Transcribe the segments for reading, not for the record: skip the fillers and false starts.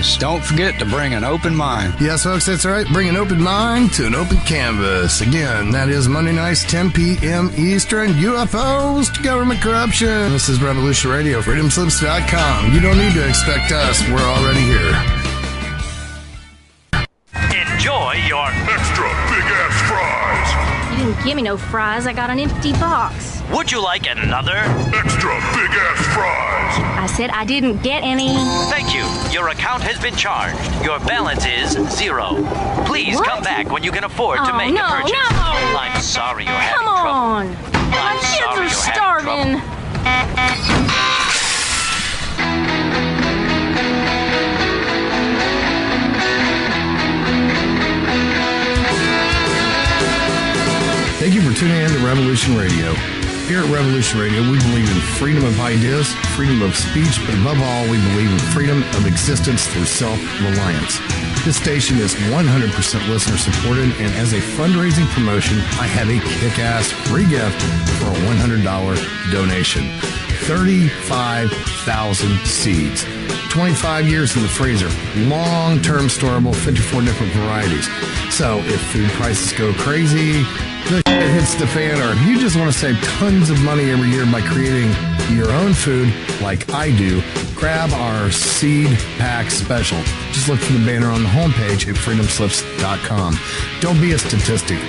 canvas. Don't forget to bring an open mind. Yes, folks, that's right. Bring an open mind to an open canvas. Again, that is Monday nights, 10 p.m. Eastern. UFOs to government corruption. This is Revolution Radio, freedomslips.com. You don't need to expect us. We're already here. Enjoy your extra big-ass fries. You didn't give me no fries. I got an empty box. Would you like another extra big-ass fries? I said I didn't get any. Thank you. Your account has been charged. Your balance is 0. Please come back when you can afford to make a purchase. No. I'm sorry you're having trouble. trouble. Come on. My kids are starving. Thank you for tuning in to Revolution Radio. Here at Revolution Radio, we believe in freedom of ideas, freedom of speech, but above all, we believe in freedom of existence through self-reliance. This station is 100% listener-supported, and as a fundraising promotion, I have a kick-ass free gift for a $100 donation. 35,000 seeds. 25 years in the freezer. Long-term storable, 54 different varieties. So if food prices go crazy, the shit hits the fan, or if you just want to save tons of money every year by creating your own food like I do, grab our seed pack special. Just look for the banner on the homepage at freedomslips.com. Don't be a statistic.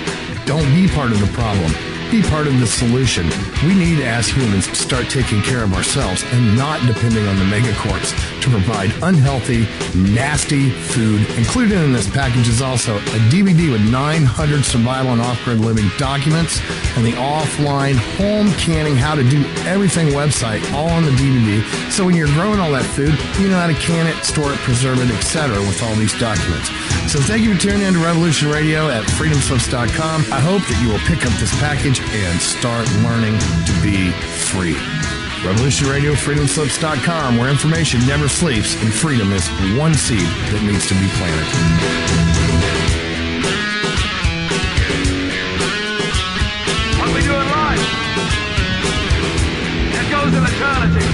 Don't be part of the problem. Be part of the solution. We need, as humans, to start taking care of ourselves and not depending on the megacorps to provide unhealthy, nasty food. Included in this package is also a DVD with 900 survival and off-grid living documents and the offline home canning how to do everything website all on the DVD. So when you're growing all that food, you know how to can it, store it, preserve it, etc. with all these documents. So thank you for tuning in to Revolution Radio at freedomslips.com. I hope that you will pick up this package and start learning to be free. Revolution Radio, freedomslips.com, where information never sleeps and freedom is one seed that needs to be planted. What we do in life, it goes in eternity.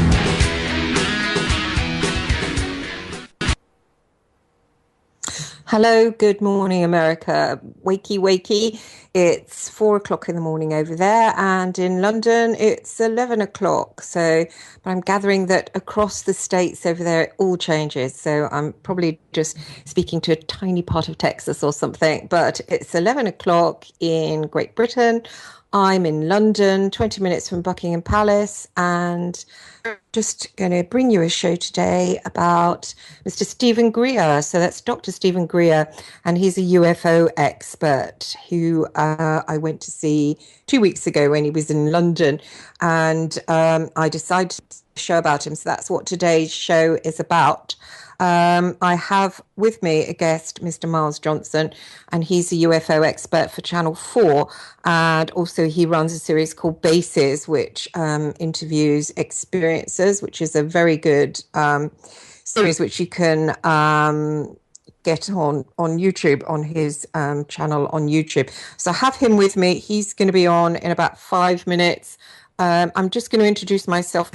Hello, good morning, America. Wakey, wakey. It's 4 o'clock in the morning over there, and in London it's 11 o'clock. So, but I'm gathering that across the states over there it all changes. So I'm probably just speaking to a tiny part of Texas or something. But it's 11 o'clock in Great Britain. I'm in London, 20 minutes from Buckingham Palace, and just going to bring you a show today about Mr. Stephen Greer. So that's Dr. Stephen Greer, and he's a UFO expert who I went to see 2 weeks ago when he was in London, and I decided to show about him. So that's what today's show is about. I have with me a guest, Mr. Miles Johnston, and he's a UFO expert for Channel 4. And also he runs a series called Bases, which interviews experiencers, which is a very good series which you can get on YouTube, on his channel on YouTube. So I have him with me. He's going to be on in about 5 minutes. I'm just going to introduce myself.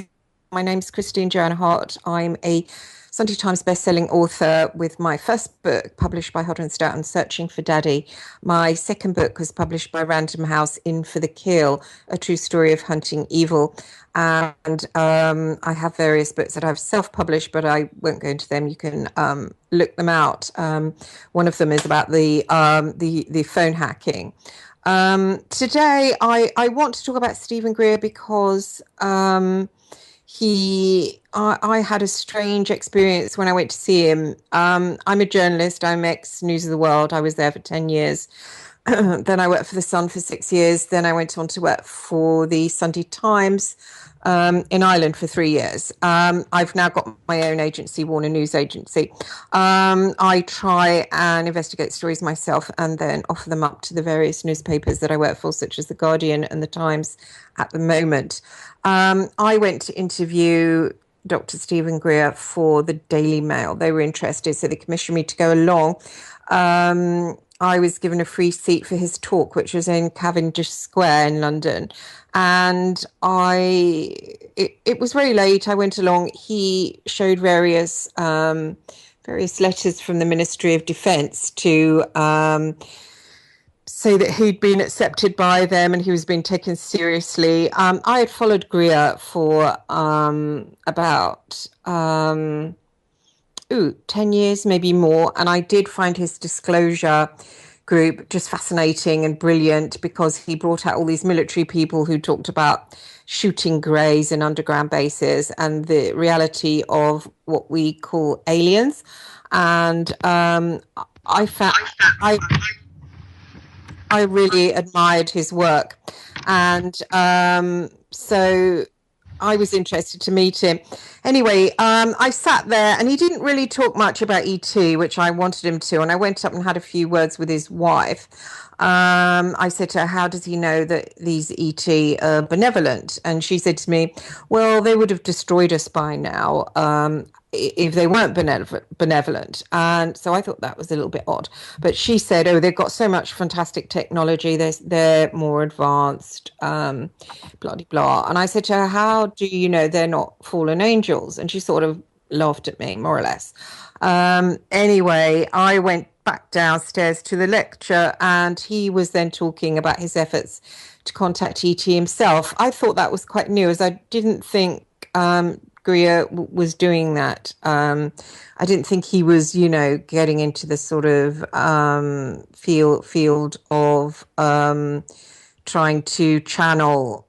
My name's Joanna Hart. I'm a Sunday Times bestselling author with my first book published by Hodder and Stoughton, Searching for Daddy. My second book was published by Random House, In for the Kill, a true story of hunting evil. And I have various books that I've self-published, but I won't go into them. You can look them out. One of them is about the phone hacking. Today, I want to talk about Stephen Greer because I had a strange experience when I went to see him. I'm a journalist. I'm ex-News of the World. I was there for 10 years. Then I worked for The Sun for 6 years. Then I went on to work for the Sunday Times in Ireland for 3 years. I've now got my own agency, Warner News Agency. I try and investigate stories myself and then offer them up to the various newspapers that I work for, such as The Guardian and The Times at the moment. I went to interview Dr. Stephen Greer for the Daily Mail. They were interested, so they commissioned me to go along. I was given a free seat for his talk, which was in Cavendish Square in London. And it was very late. I went along. He showed various various letters from the Ministry of Defence to say that he'd been accepted by them and he was being taken seriously. I had followed Greer for about 10 years, maybe more, and I did find his disclosure group just fascinating and brilliant because he brought out all these military people who talked about shooting greys in underground bases and the reality of what we call aliens. And I really admired his work. And so I was interested to meet him. Anyway, I sat there and he didn't really talk much about ET, which I wanted him to. And I went up and had a few words with his wife. I said to her, how does he know that these ET are benevolent? And she said to me, well, they would have destroyed us by now if they weren't benevolent. And so I thought that was a little bit odd. But she said, oh, they've got so much fantastic technology. They're more advanced, blah, blah, blah. And I said to her, how do you know they're not fallen angels? And she sort of laughed at me, more or less. Anyway, I went back downstairs to the lecture and he was then talking about his efforts to contact ET himself. I thought that was quite new, as I didn't think Greer was doing that. I didn't think he was, getting into the sort of field of trying to channel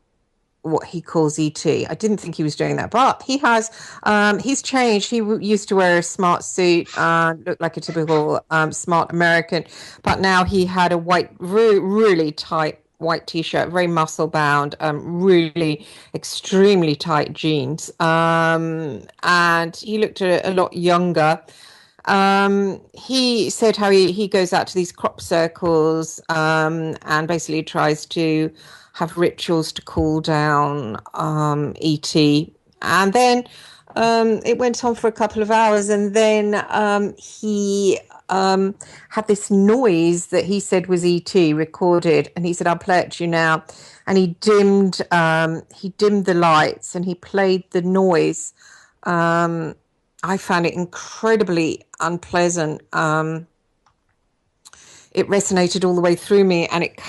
what he calls ET. I didn't think he was doing that, but he has. He's changed. He used to wear a smart suit, looked like a typical smart American, but now he had a white, really tight white t-shirt, very muscle bound, really extremely tight jeans, and he looked a lot younger. He said how he goes out to these crop circles and basically tries to have rituals to cool down ET. And then it went on for a couple of hours, and then he had this noise that he said was ET recorded, and he said, I'll play it to you now. And he dimmed the lights and he played the noise. I found it incredibly unpleasant. It resonated all the way through me, and it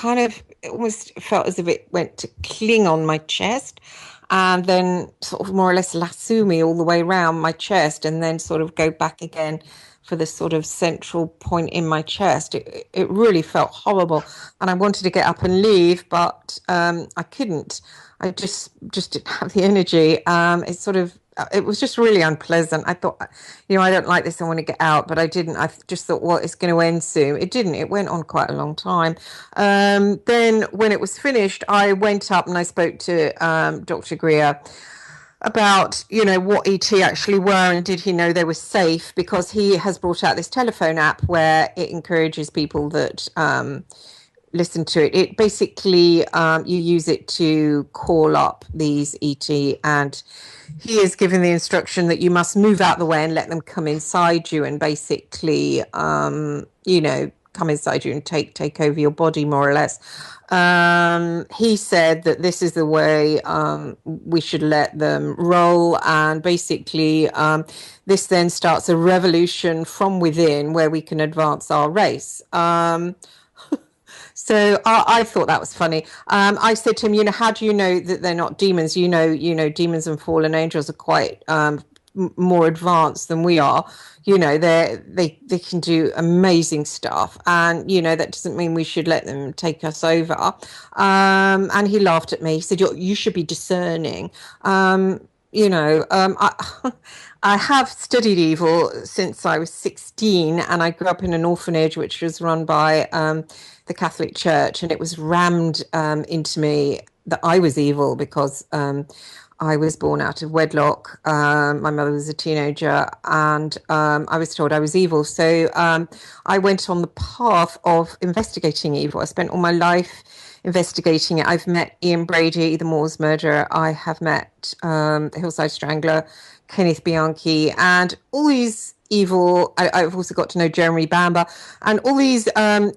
almost felt as if it went to cling on my chest and then sort of more or less lasso me all the way around my chest and then sort of go back again for the sort of central point in my chest. It really felt horrible, and I wanted to get up and leave, but I couldn't. I just didn't have the energy. It was just really unpleasant. I thought, I don't like this. I want to get out, but I didn't. I just thought, well, it's going to end soon. It didn't. It went on quite a long time. Then when it was finished, I went up and I spoke to Dr. Greer about, what ET actually were and did he know they were safe, because he has brought out this telephone app where it encourages people that listen to it. It basically, you use it to call up these ET, and he is given the instruction that you must move out the way and let them come inside you and basically, come inside you and take over your body, more or less. He said that this is the way we should let them roll, and basically this then starts a revolution from within where we can advance our race. So I thought that was funny. I said to him, how do you know that they're not demons? Demons and fallen angels are quite more advanced than we are. They can do amazing stuff, and that doesn't mean we should let them take us over. And he laughed at me. He said, you should be discerning. I have studied evil since I was 16, and I grew up in an orphanage which was run by the Catholic Church, and it was rammed into me that I was evil because I was born out of wedlock. My mother was a teenager, and I was told I was evil. So I went on the path of investigating evil. I spent all my life investigating it. I've met Ian Brady, the Moors murderer. I have met the Hillside Strangler, Kenneth Bianchi, and all these evil. I've also got to know Jeremy Bamber, and all these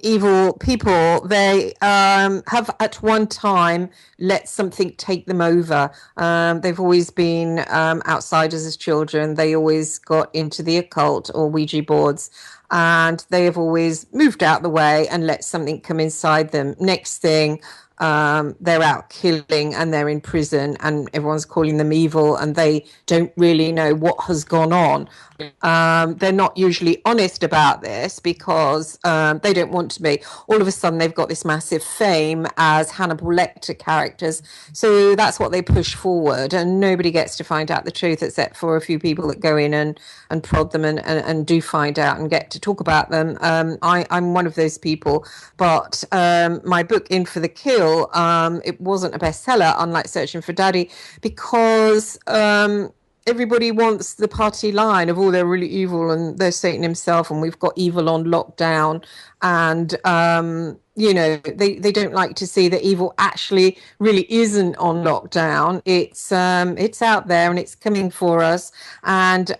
evil people. They have at one time let something take them over. They've always been outsiders as children. They always got into the occult or Ouija boards, and they have always moved out the way and let something come inside them. Next thing, they're out killing and they're in prison and everyone's calling them evil and they don't really know what has gone on. They're not usually honest about this because they don't want to be. All of a sudden, they've got this massive fame as Hannibal Lecter characters. So that's what they push forward, and nobody gets to find out the truth except for a few people that go in and prod them and do find out and get to talk about them. I'm one of those people, but my book, In for the Kill, it wasn't a bestseller, unlike Searching for Daddy, because everybody wants the party line of, oh, they're really evil and they're Satan himself and we've got evil on lockdown. And, you know, they don't like to see that evil actually really isn't on lockdown. It's out there and it's coming for us. And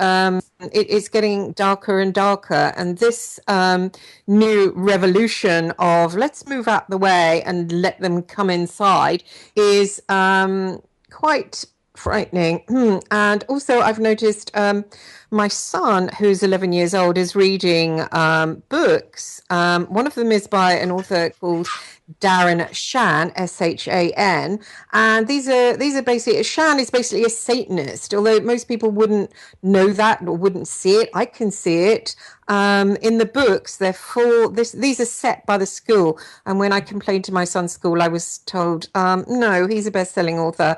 it's getting darker and darker. And this new revolution of let's move out the way and let them come inside is quite frightening. And also I've noticed my son, who's 11 years old, is reading books. One of them is by an author called Darren Shan, S-H-A-N, and these are basically, Shan is basically a Satanist, although most people wouldn't know that or wouldn't see it. I can see it. In the books, they're full. These are set by the school, and when I complained to my son's school, I was told, no, he's a best-selling author.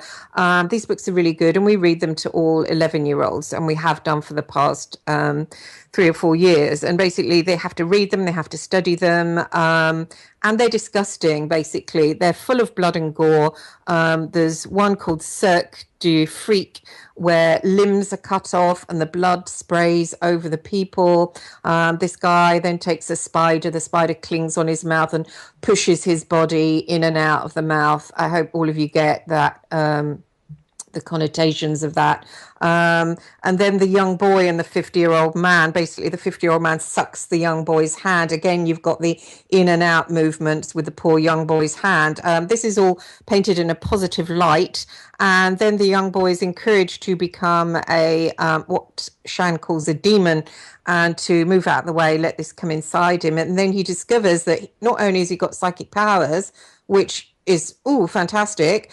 These books are really good, and we read them to all 11-year-olds, and we have done for the past 3 or 4 years. And basically, they have to read them, they have to study them, and they're disgusting. Basically, they're full of blood and gore. There's one called Cirque du Freak, where limbs are cut off and the blood sprays over the people. This guy then takes a spider. The spider clings on his mouth and pushes his body in and out of the mouth. I hope all of you get that, the connotations of that. And then the young boy and the 50-year-old man, basically the 50-year-old man sucks the young boy's hand. Again, you've got the in and out movements with the poor young boy's hand. This is all painted in a positive light. And then the young boy is encouraged to become a what Shan calls a demon, and to move out of the way, let this come inside him. And then he discovers that not only has he got psychic powers, which is fantastic,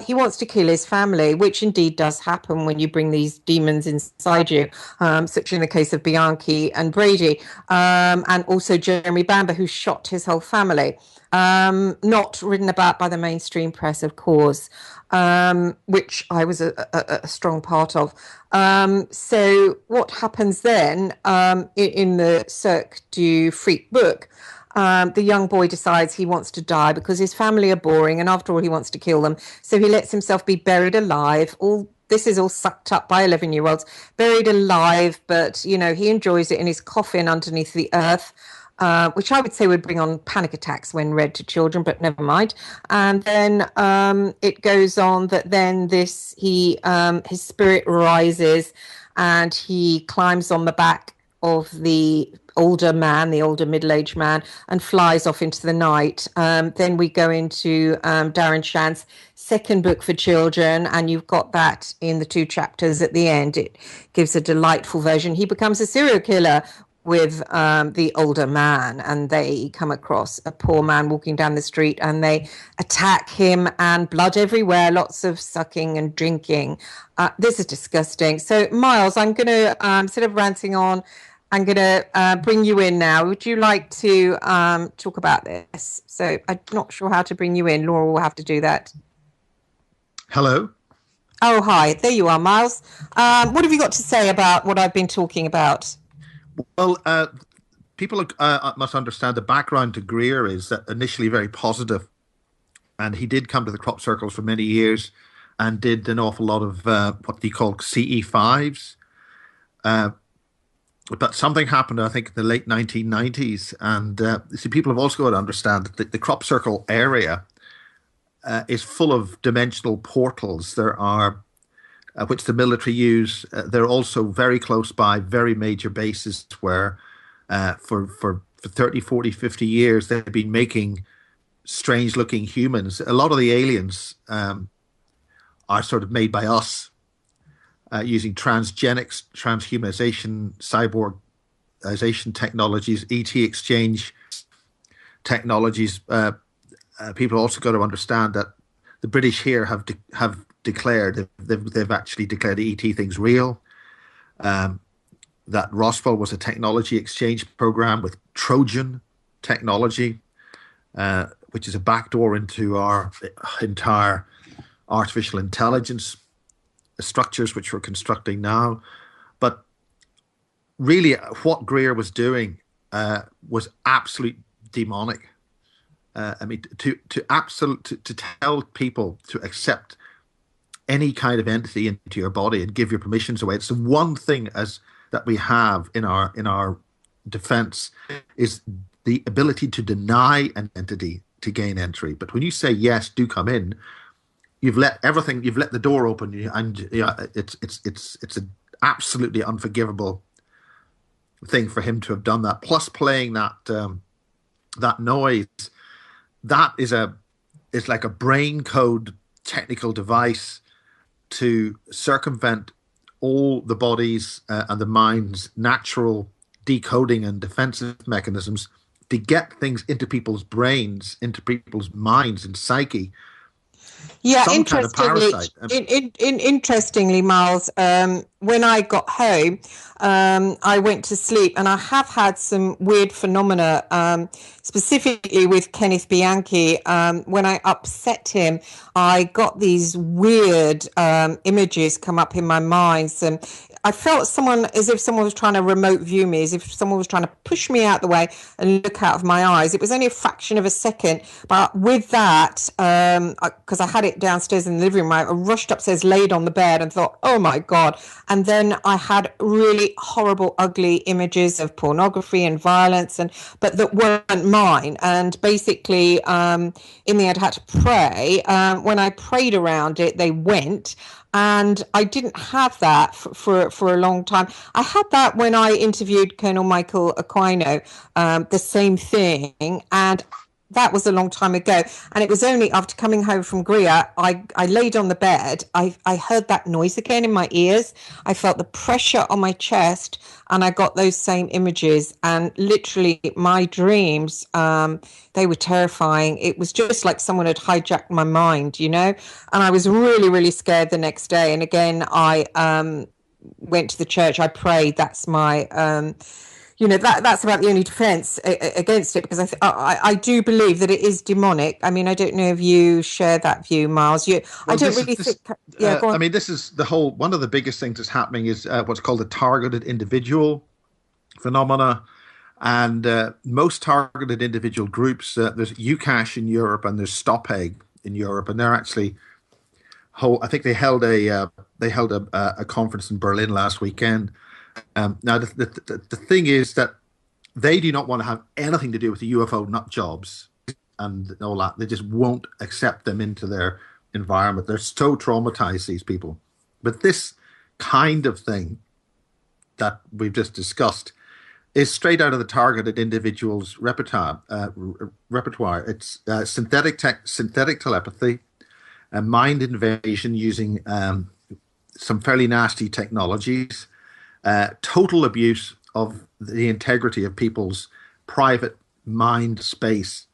he wants to kill his family, which indeed does happen when you bring these demons inside you, such in the case of Bianchi and Brady, and also Jeremy Bamber, who shot his whole family. Not written about by the mainstream press, of course, which I was a strong part of. So what happens then in the Cirque du Freak book, the young boy decides he wants to die because his family are boring, and after all, he wants to kill them. So he lets himself be buried alive. This is all sucked up by 11-year-olds, buried alive, but, you know, he enjoys it in his coffin underneath the earth, which I would say would bring on panic attacks when read to children, but never mind. And then it goes on that then his spirit rises and he climbs on the back of the older middle-aged man, and flies off into the night. Then we go into Darren Shan's second book for children, and you've got that in the 2 chapters at the end. It gives a delightful version. He becomes a serial killer with the older man, and they come across a poor man walking down the street and they attack him, and blood everywhere, lots of sucking and drinking. This is disgusting. So Miles, I'm going to, instead of ranting on, I'm going to bring you in now. Would you like to talk about this? So I'm not sure how to bring you in. Laura will have to do that. Hello. Oh, hi. There you are, Miles. What have you got to say about what I've been talking about? Well, people must understand the background to Greer is initially very positive, and he did come to the crop circles for many years and did an awful lot of what they call CE5s. But something happened, I think, in the late 1990s. And see, people have also got to understand that the crop circle area is full of dimensional portals. There are which the military use. They're also very close by very major bases where for 30, 40, 50 years they've been making strange-looking humans. A lot of the aliens are sort of made by us using transgenics, transhumanization, cyborgization technologies, ET exchange technologies. People also got to understand that the British here have declared they've actually declared the ET thing's real. That Roswell was a technology exchange program with Trojan technology, which is a backdoor into our entire artificial intelligence structures which we're constructing now. But really, what Greer was doing was absolute demonic. I mean, to tell people to accept any kind of entity into your body and give your permissions away. It's the one thing that we have in our defense is the ability to deny an entity to gain entry. But when you say yes, do come in, you've let the door open, and it's an absolutely unforgivable thing for him to have done that. Plus, playing that noise, that is like a brain code technical device to circumvent all the body's and the mind's natural decoding and defensive mechanisms to get things into people's brains, into people's minds and psyche. Yeah, some kind of parasite. Interestingly, Miles, when I got home, I went to sleep, and I have had some weird phenomena, specifically with Kenneth Bianchi. When I upset him, I got these weird images come up in my mind. And I felt as if someone was trying to remote view me, as if someone was trying to push me out the way and look out of my eyes. It was only a fraction of a second, but with that, because I had it downstairs in the living room, I rushed upstairs, laid on the bed and thought, oh my God. And then I had really horrible, ugly images of pornography and violence, but that weren't mine. And basically, in the end, I had to pray. When I prayed around it, they went. And I didn't have that for a long time. I had that when I interviewed Colonel Michael Aquino, the same thing. And that was a long time ago. And it was only after coming home from Greer, I laid on the bed. I heard that noise again in my ears. I felt the pressure on my chest, and I got those same images. And literally my dreams, they were terrifying. It was just like someone had hijacked my mind, And I was really, really scared the next day. And again, I went to the church. I prayed. That's my... that's about the only defense against it, because I do believe that it is demonic. I mean, I don't know if you share that view, Miles. I don't really think. Yeah, go on. I mean, this is one of the biggest things that's happening is what's called the targeted individual phenomena. And most targeted individual groups, there's UCASH in Europe and there's StopEgg in Europe, and they're actually I think they held a conference in Berlin last weekend. Now, the thing is that they do not want to have anything to do with the UFO nut jobs and all that. They just won't accept them into their environment. They're so traumatized, these people. But this kind of thing that we've just discussed is straight out of the targeted individual's repertoire. It's synthetic telepathy, mind invasion using some fairly nasty technologies, total abuse of the integrity of people's private mind space,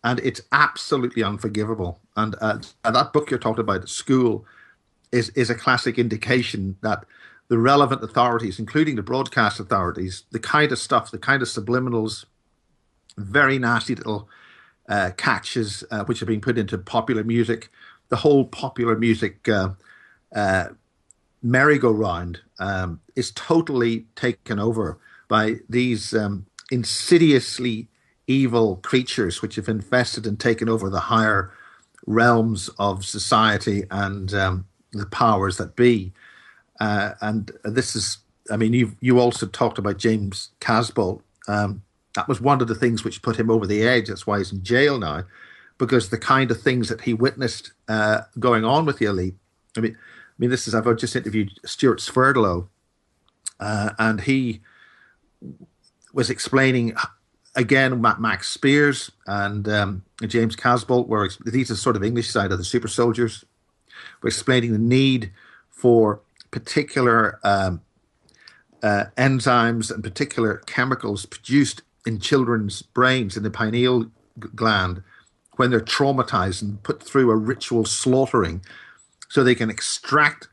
and it's absolutely unforgivable. And that book you're talking about at school is a classic indication that the relevant authorities, including the broadcast authorities, the kind of stuff, the kind of subliminals, very nasty little catches which are being put into popular music, the whole popular music merry-go-round is totally taken over by these insidiously evil creatures which have infested and taken over the higher realms of society and the powers that be. And this is, I mean, you also talked about James Casbolt. That was one of the things which put him over the edge. That's why he's in jail now, because the kind of things that he witnessed going on with the elite. I mean, mean, I've just interviewed Stuart Sverdlow, and he was explaining again Max Spears and James Casbolt. These are sort of English side of the super soldiers. We're explaining the need for particular enzymes and particular chemicals produced in children's brains in the pineal gland when they're traumatized and put through a ritual slaughtering, so they can extract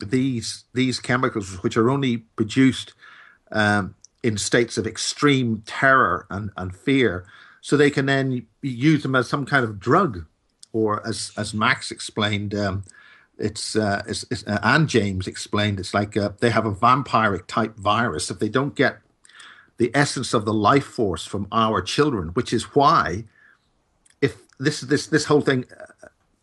these chemicals, which are only produced in states of extreme terror and fear, so they can then use them as some kind of drug, or as Max explained, and James explained, it's like they have a vampiric type virus. If they don't get the essence of the life force from our children, which is why, if this whole thing,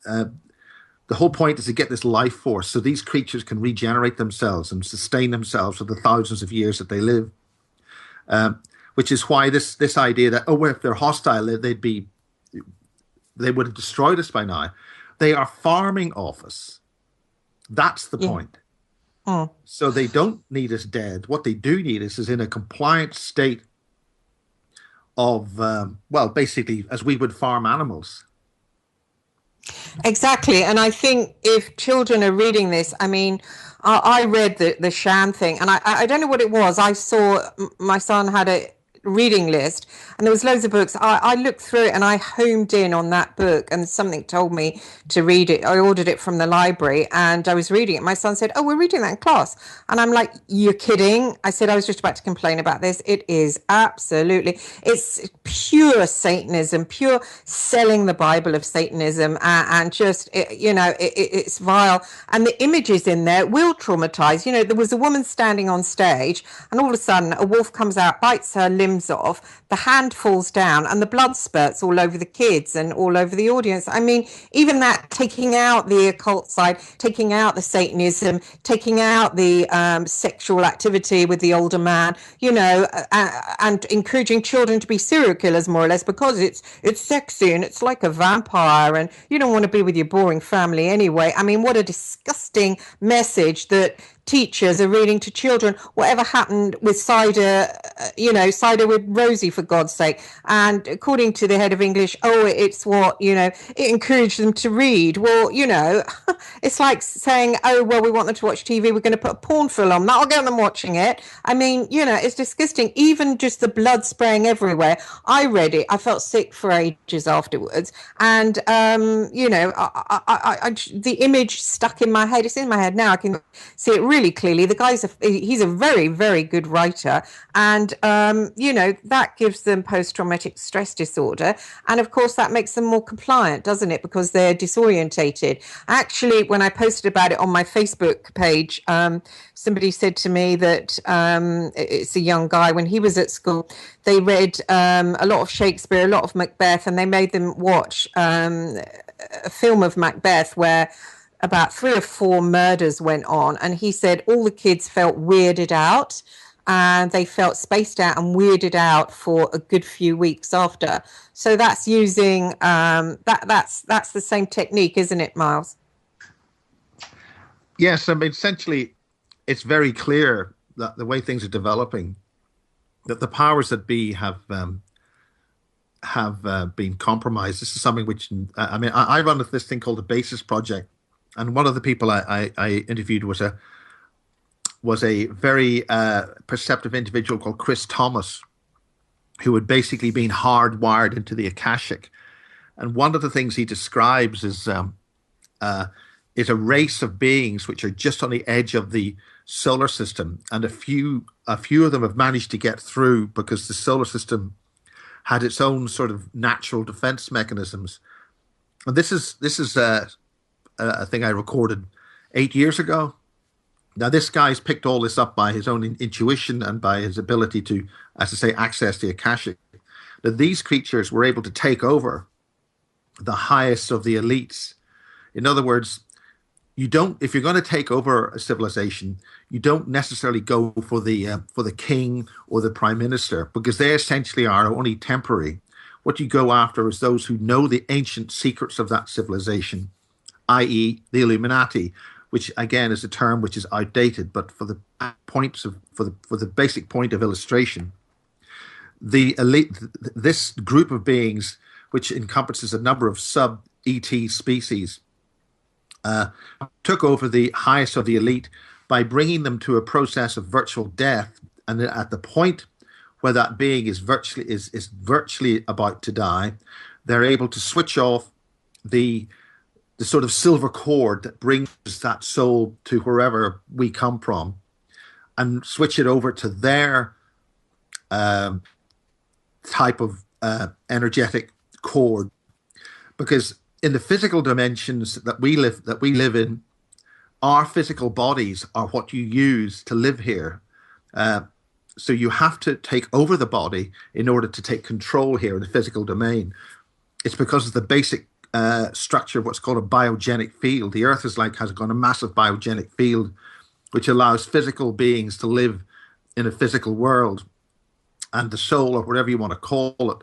the whole point is to get this life force so these creatures can regenerate themselves and sustain themselves for the thousands of years that they live. Which is why this idea that, well, if they're hostile, they would have destroyed us by now. They are farming off us. That's the point. Oh. So they don't need us dead. What they do need us is in a compliant state of, basically as we would farm animals. Exactly. And I think if children are reading this, I mean, I read the Shan thing, and I don't know what it was. I saw my son had a reading list, and there was loads of books. I looked through it and I homed in on that book, and something told me to read it. I ordered it from the library and I was reading it. My son said, "Oh, we're reading that in class." And I'm like, "You're kidding?" I said, "I was just about to complain about this." It is absolutely, it's pure Satanism, pure selling the Bible of Satanism, and just, it's vile. And the images in there will traumatize. You know, there was a woman standing on stage and all of a sudden a wolf comes out, bites her limbs off, the hand falls down and the blood spurts all over the kids and all over the audience. I mean, even that, taking out the occult side, taking out the Satanism, taking out the sexual activity with the older man, and encouraging children to be serial killers more or less because it's sexy and it's like a vampire and you don't want to be with your boring family anyway. I mean, what a disgusting message that teachers are reading to children. Whatever happened with cider with Rosie, for God's sake. And according to the head of English, it's what, it encouraged them to read. Well, it's like saying, oh, well, we want them to watch TV, we're going to put a porn film on, that'll get them watching it. I mean, it's disgusting. Even just the blood spraying everywhere. I read it, I felt sick for ages afterwards. And, the image stuck in my head. It's in my head now. I can see it really clearly. The guy's he's a very, very good writer, and that gives them post-traumatic stress disorder, and of course that makes them more compliant, doesn't it, because they're disorientated. Actually, when I posted about it on my Facebook page, somebody said to me that it's a young guy, when he was at school, they read a lot of Shakespeare, a lot of Macbeth, and they made them watch a film of Macbeth where about 3 or 4 murders went on, and he said all the kids felt weirded out, and they felt spaced out and weirded out for a good few weeks after. So that's using that's the same technique, isn't it, Miles? Yes, I mean, essentially, it's very clear that the way things are developing, that the powers that be have been compromised. This is something which, I run this thing called the Basis Project. And one of the people I interviewed was a very perceptive individual called Chris Thomas, who had basically been hardwired into the Akashic. And one of the things he describes is a race of beings which are just on the edge of the solar system, and a few of them have managed to get through because the solar system had its own sort of natural defense mechanisms. And this is a thing I recorded 8 years ago. Now, this guy's picked all this up by his own intuition and by his ability to, as I say, access the Akashic. That these creatures were able to take over the highest of the elites. In other words, if you're going to take over a civilization, you don't necessarily go for the king or the prime minister, because they essentially are only temporary. What you go after is those who know the ancient secrets of that civilization, i.e. the Illuminati, which again is a term which is outdated, but for the basic point of illustration, the elite, this group of beings, which encompasses a number of sub-ET species, took over the highest of the elite by bringing them to a process of virtual death, and at the point where that being is virtually about to die, they're able to switch off the sort of silver cord that brings that soul to wherever we come from, and switch it over to their type of energetic cord. Because in the physical dimensions that we live in, our physical bodies are what you use to live here. So you have to take over the body in order to take control here in the physical domain. It's because of the basic structure of what's called a biogenic field. The Earth has got a massive biogenic field, which allows physical beings to live in a physical world. And the soul, or whatever you want to call it,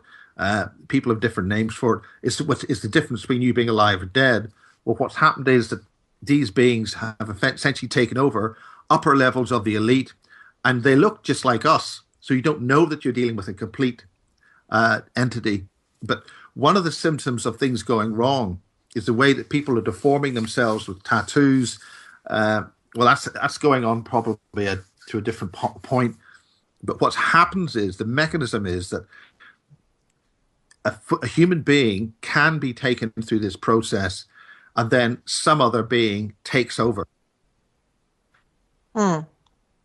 people have different names for it. Is the difference between you being alive or dead? Well, what's happened is that these beings have essentially taken over upper levels of the elite, and they look just like us. So you don't know that you're dealing with a complete entity. But one of the symptoms of things going wrong is the way that people are deforming themselves with tattoos. Well, that's going on probably to a different point. But what happens is, the mechanism is that a human being can be taken through this process, and then some other being takes over.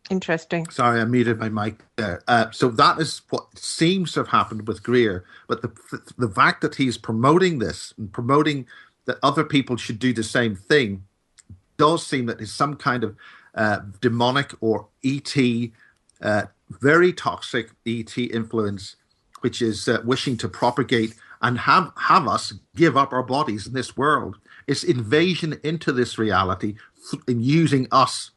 Interesting. Sorry, I muted my mic there. So that is what seems to have happened with Greer. But the fact that he's promoting this and promoting that other people should do the same thing does seem that there's some kind of demonic or ET, very toxic ET influence, which is wishing to propagate and have us give up our bodies in this world. It's invasion into this reality in using us.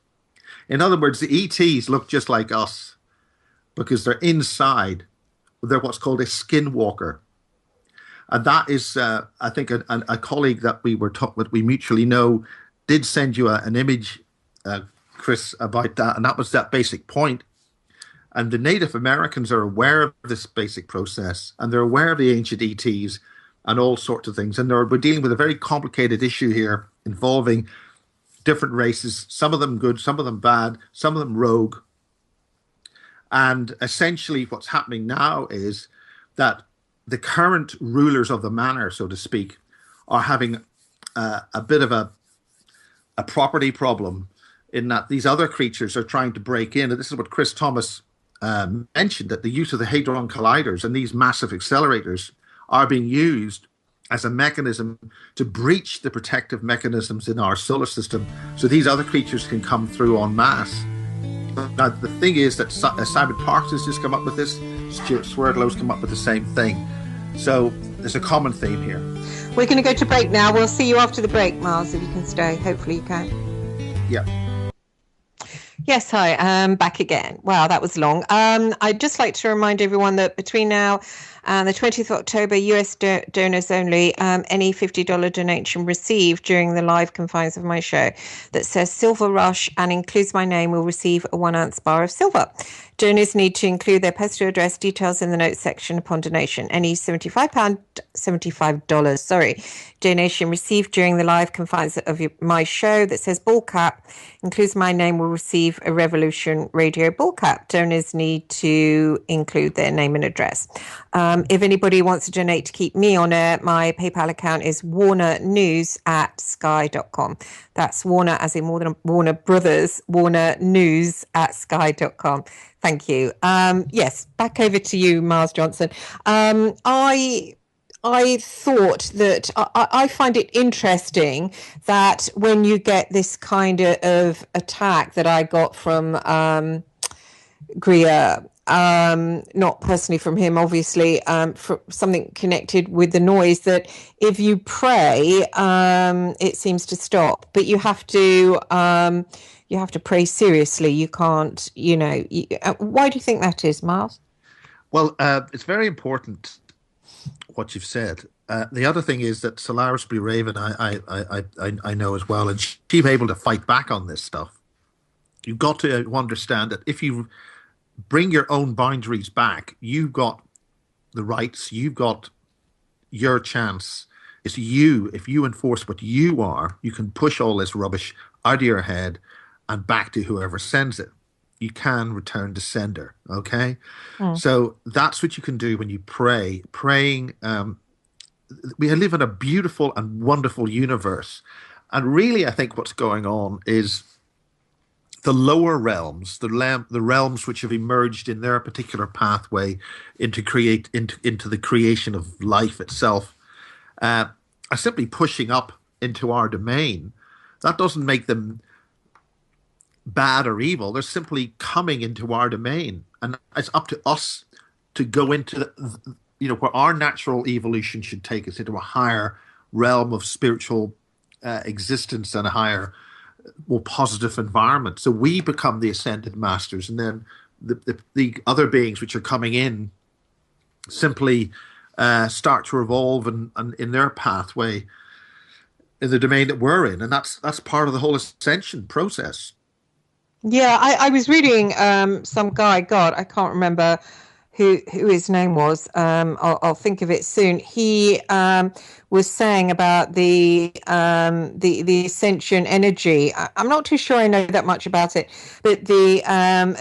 In other words, the ETs look just like us because they're inside. They're what's called a skinwalker. And that is, I think, a colleague that we mutually know did send you an image, Chris, about that. And that was that basic point. And the Native Americans are aware of this basic process, and they're aware of the ancient ETs and all sorts of things. And we're dealing with a very complicated issue here involving different races, some of them good, some of them bad, some of them rogue. And essentially what's happening now is that the current rulers of the manor, so to speak, are having a bit of a property problem, in that these other creatures are trying to break in. And this is what Chris Thomas mentioned, that the use of the Hadron Colliders and these massive accelerators are being used as a mechanism to breach the protective mechanisms in our solar system, so these other creatures can come through en masse. Now, the thing is that Simon Parkes has just come up with this. Stuart Swerdlow's come up with the same thing. So there's a common theme here. We're going to go to break now. We'll see you after the break, Miles, if you can stay. Hopefully you can. Yeah. Yes, hi, I'm back again. Wow, that was long. I'd just like to remind everyone that between now and the 20th of October, US donors only, any $50 donation received during the live confines of my show that says Silver Rush and includes my name will receive a 1 ounce bar of silver. Donors need to include their postal address details in the notes section upon donation. Any $75 donation received during the live confines of my show that says ball cap includes my name will receive a Revolution Radio ball cap. Donors need to include their name and address. If anybody wants to donate to keep me on air, my PayPal account is warnernews@sky.com. That's Warner as in Warner Brothers, warnernews@sky.com. Thank you. Yes, back over to you, Miles Johnston. I thought that I find it interesting that when you get this kind of attack that I got from Greer, not personally from him, obviously, for something connected with the noise, that if you pray, it seems to stop, but you have to pray seriously. You can't, why do you think that is, Miles? Well, it's very important what you've said. The other thing is that Solaris Blue Raven, I know as well, and she's able to fight back on this stuff. You've got to understand that if you bring your own boundaries back, you've got the rights, you've got your chance. It's you. If you enforce what you are, you can push all this rubbish out of your head and back to whoever sends it. You can return to sender. Okay, so that's what you can do when you pray. Praying. We live in a beautiful and wonderful universe, and really, I think what's going on is the lower realms, the realms which have emerged in their particular pathway into the creation of life itself, are simply pushing up into our domain. That doesn't make them bad or evil. They're simply coming into our domain, and it's up to us to go into where our natural evolution should take us, into a higher realm of spiritual existence and a higher, more positive environment. So we become the ascended masters, and then the other beings which are coming in simply start to evolve and in their pathway in the domain that we're in, and that's part of the whole ascension process. Yeah, I was reading some guy, God, I can't remember who his name was. I'll think of it soon. He was saying about the ascension energy. I'm not too sure I know that much about it, but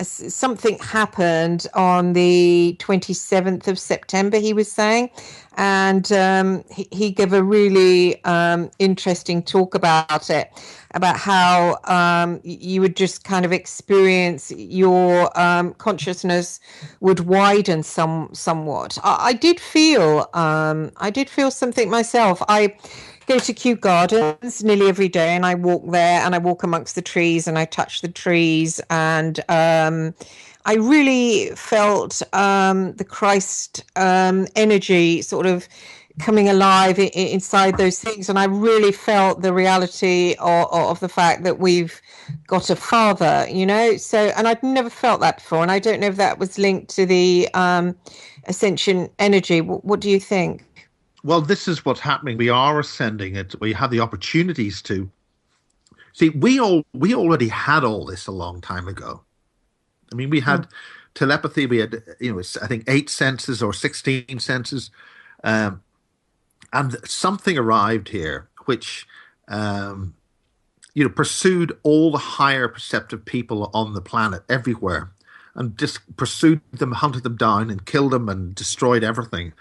something happened on the 27th of September, he was saying, and he gave a really interesting talk about it, about how you would just kind of experience your consciousness would widen somewhat. I did feel something myself. I go to Kew Gardens nearly every day, and I walk there, and I walk amongst the trees, and I touch the trees, and I really felt the Christ energy sort of coming alive inside those things, and I really felt the reality of the fact that we've got a father, so, and I'd never felt that before, and I don't know if that was linked to the ascension energy. What do you think? Well, this is what's happening. We are ascending it. We have the opportunities to see. We already had all this a long time ago. I mean, we had telepathy. We had, I think 8 senses or 16 senses. And something arrived here which, pursued all the higher perceptive people on the planet everywhere, and just pursued them, hunted them down, and killed them, and destroyed everything.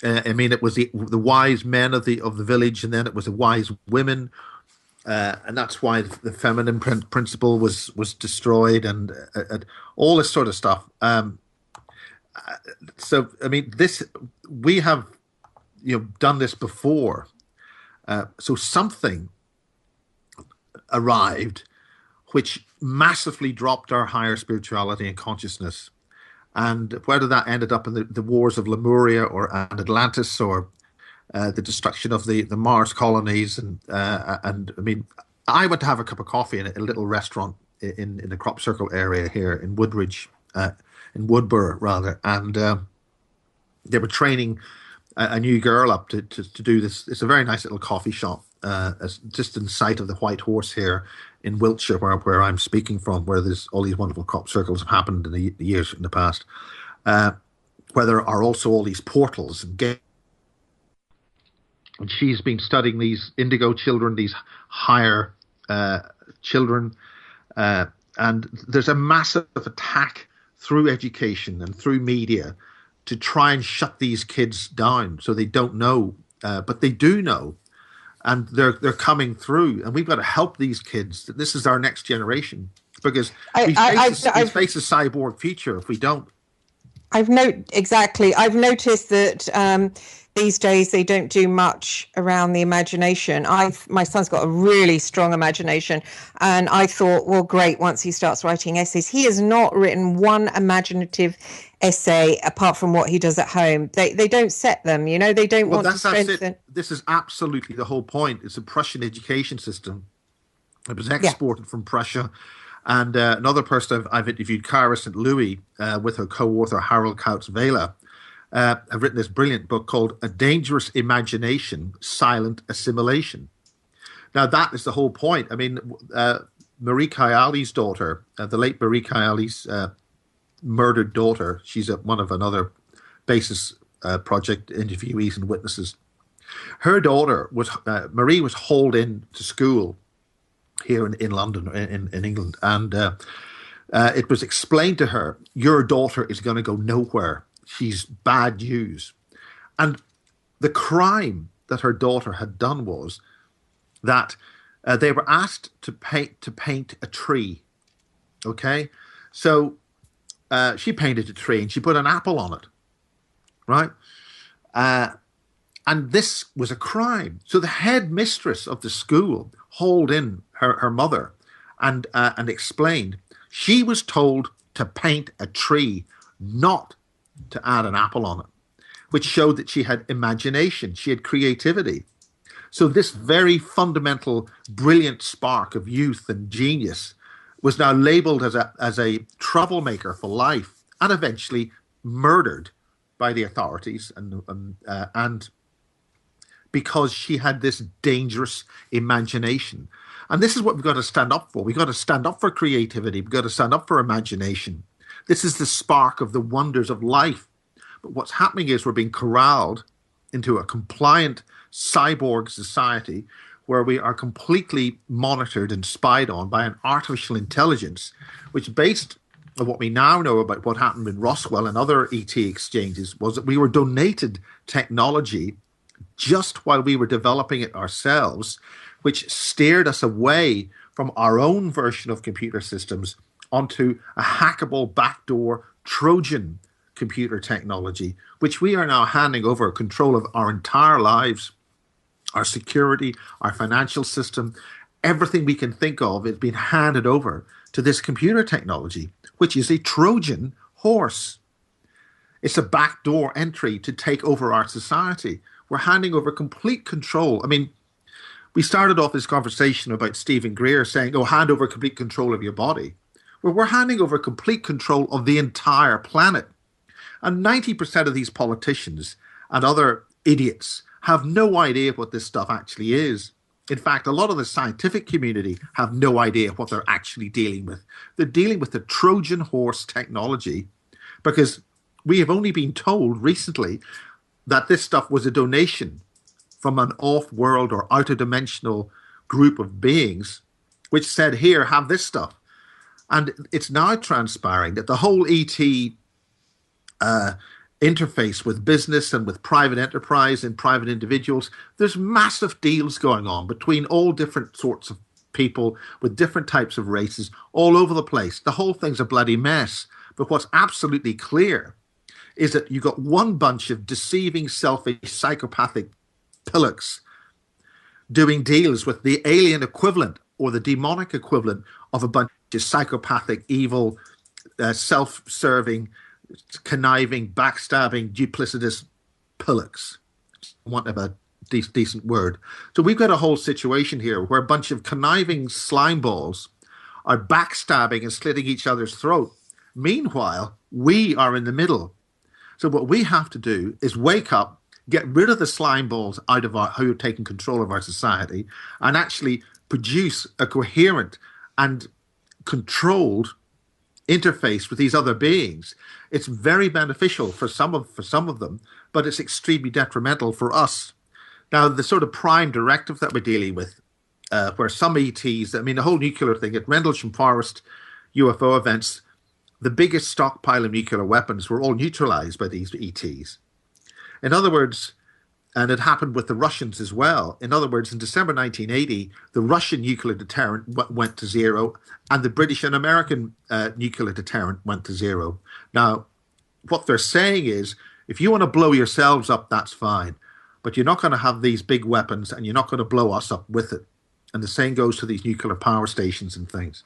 I mean, it was the wise men of the village, and then it was the wise women, and that's why the feminine principle was destroyed, and all this sort of stuff. So, I mean, we have done this before. So something arrived which massively dropped our higher spirituality and consciousness. And whether that ended up in the wars of Lemuria and Atlantis, or the destruction of the Mars colonies, and I mean, I went to have a cup of coffee in a little restaurant in the crop circle area here in Woodbridge, in Woodborough rather, and they were training a new girl up to do this. It's a very nice little coffee shop, just in sight of the White Horse here in Wiltshire, where I'm speaking from, where there's all these wonderful crop circles have happened in the years in the past, where there are also all these portals and she's been studying these indigo children, these higher children, and there's a massive attack through education and through media to try and shut these kids down so they don't know, but they do know, and they're coming through, and we've got to help these kids. This is our next generation, because we face a cyborg future if we don't. I've noticed that these days they don't do much around the imagination. My son's got a really strong imagination, and I thought, well, great, once he starts writing essays. He has not written one imaginative essay apart from what he does at home. They don't set them, they don't want to strengthen. This is absolutely the whole point. It's a Prussian education system. It was exported from Prussia. And another person I've interviewed, Cara St. Louis, with her co-author Harold Kautz-Vela, have written this brilliant book called A Dangerous Imagination, Silent Assimilation. Now, that is the whole point. I mean, Marie Kayali's daughter, the late Marie Kayali's murdered daughter, she's one of another Basis Project interviewees and witnesses. Her daughter Marie was hauled in to school here in London, in England, and it was explained to her, your daughter is going to go nowhere. She's bad news. And the crime that her daughter had done was that they were asked to paint a tree. Okay, so she painted a tree and she put an apple on it, right? And this was a crime. So the headmistress of the school hauled in her mother and explained she was told to paint a tree, not to add an apple on it, which showed that she had imagination, she had creativity. So this very fundamental, brilliant spark of youth and genius was now labeled as a troublemaker for life and eventually murdered by the authorities, and because she had this dangerous imagination. And this is what we've got to stand up for. We've got to stand up for creativity. We've got to stand up for imagination. This is the spark of the wonders of life. But what's happening is we're being corralled into a compliant cyborg society where we are completely monitored and spied on by an artificial intelligence, which, based on what we now know about what happened in Roswell and other ET exchanges, was that we were donated technology just while we were developing it ourselves, which steered us away from our own version of computer systems onto a hackable backdoor Trojan computer technology, which we are now handing over control of our entire lives, our security, our financial system, everything we can think of is being handed over to this computer technology, which is a Trojan horse. It's a backdoor entry to take over our society. We're handing over complete control. I mean, we started off this conversation about Stephen Greer saying, oh, hand over complete control of your body. Well, we're handing over complete control of the entire planet. And 90% of these politicians and other idiots have no idea what this stuff actually is. In fact, a lot of the scientific community have no idea what they're actually dealing with. They're dealing with the Trojan horse technology because we have only been told recently that this stuff was a donation from an off-world or outer-dimensional group of beings, which said, here, have this stuff. And it's now transpiring that the whole ET interface with business and with private enterprise and private individuals, there's massive deals going on between all different sorts of people with different types of races all over the place. The whole thing's a bloody mess. But what's absolutely clear is that you got one bunch of deceiving, selfish, psychopathic pillocks doing deals with the alien equivalent or the demonic equivalent of a bunch of psychopathic, evil, self-serving, conniving, backstabbing, duplicitous pillocks. Want of a decent word. So we've got a whole situation here where a bunch of conniving slime balls are backstabbing and slitting each other's throat. Meanwhile, we are in the middle. So what we have to do is wake up, get rid of the slime balls out of who are taking control of our society, and actually produce a coherent and controlled interface with these other beings. It's very beneficial for some of them, but it's extremely detrimental for us. Now, the sort of prime directive that we're dealing with, where some ETs, I mean, the whole nuclear thing at Rendlesham Forest UFO events, the biggest stockpile of nuclear weapons were all neutralized by these ETs. In other words, and it happened with the Russians as well. In other words, in December 1980, the Russian nuclear deterrent went to zero, and the British and American nuclear deterrent went to zero. Now, what they're saying is, if you want to blow yourselves up, that's fine. But you're not going to have these big weapons, and you're not going to blow us up with it. And the same goes to these nuclear power stations and things.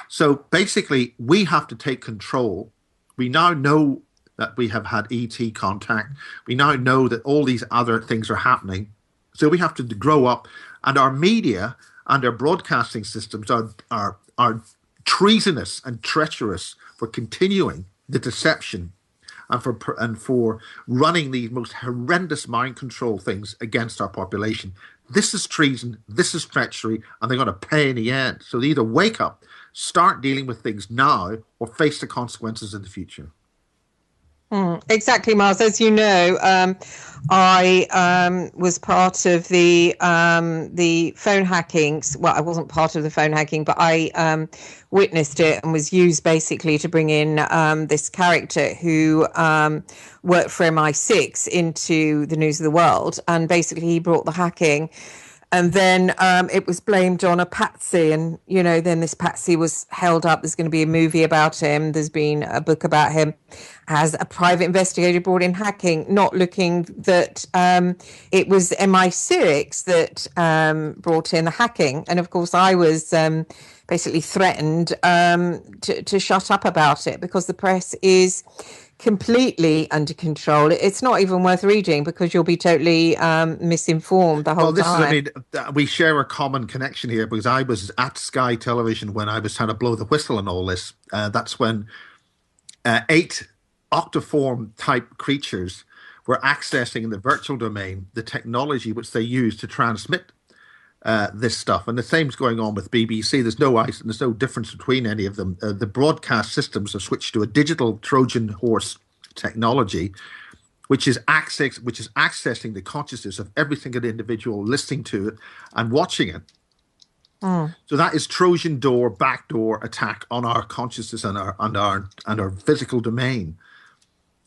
So basically, we have to take control. We now know that we have had ET contact. We now know that all these other things are happening. So we have to grow up. And our media and our broadcasting systems are treasonous and treacherous for continuing the deception and for running these most horrendous mind control things against our population. This is treason, this is treachery, and they're going to pay in the end. So they either wake up, start dealing with things now, or face the consequences in the future. Exactly, Miles. As you know, I was part of the phone hackings. Well, I wasn't part of the phone hacking, but I witnessed it and was used basically to bring in this character who worked for MI6 into the News of the World, and basically he brought the hacking. And then it was blamed on a patsy, and then this patsy was held up. There's going to be a movie about him. There's been a book about him. As a private investigator brought in hacking, not looking that it was MI6 that brought in the hacking. And of course, I was basically threatened to shut up about it because the press is completely under control. It's not even worth reading because you'll be totally misinformed the whole time. We share a common connection here because I was at Sky Television when I was trying to blow the whistle on all this. That's when 8 octoform type creatures were accessing in the virtual domain the technology which they use to transmit this stuff. And the same's going on with BBC. There's no difference between any of them. The broadcast systems have switched to a digital Trojan horse technology, which is accessing the consciousness of every single individual listening to it and watching it. So that is Trojan door, backdoor attack on our consciousness and our physical domain.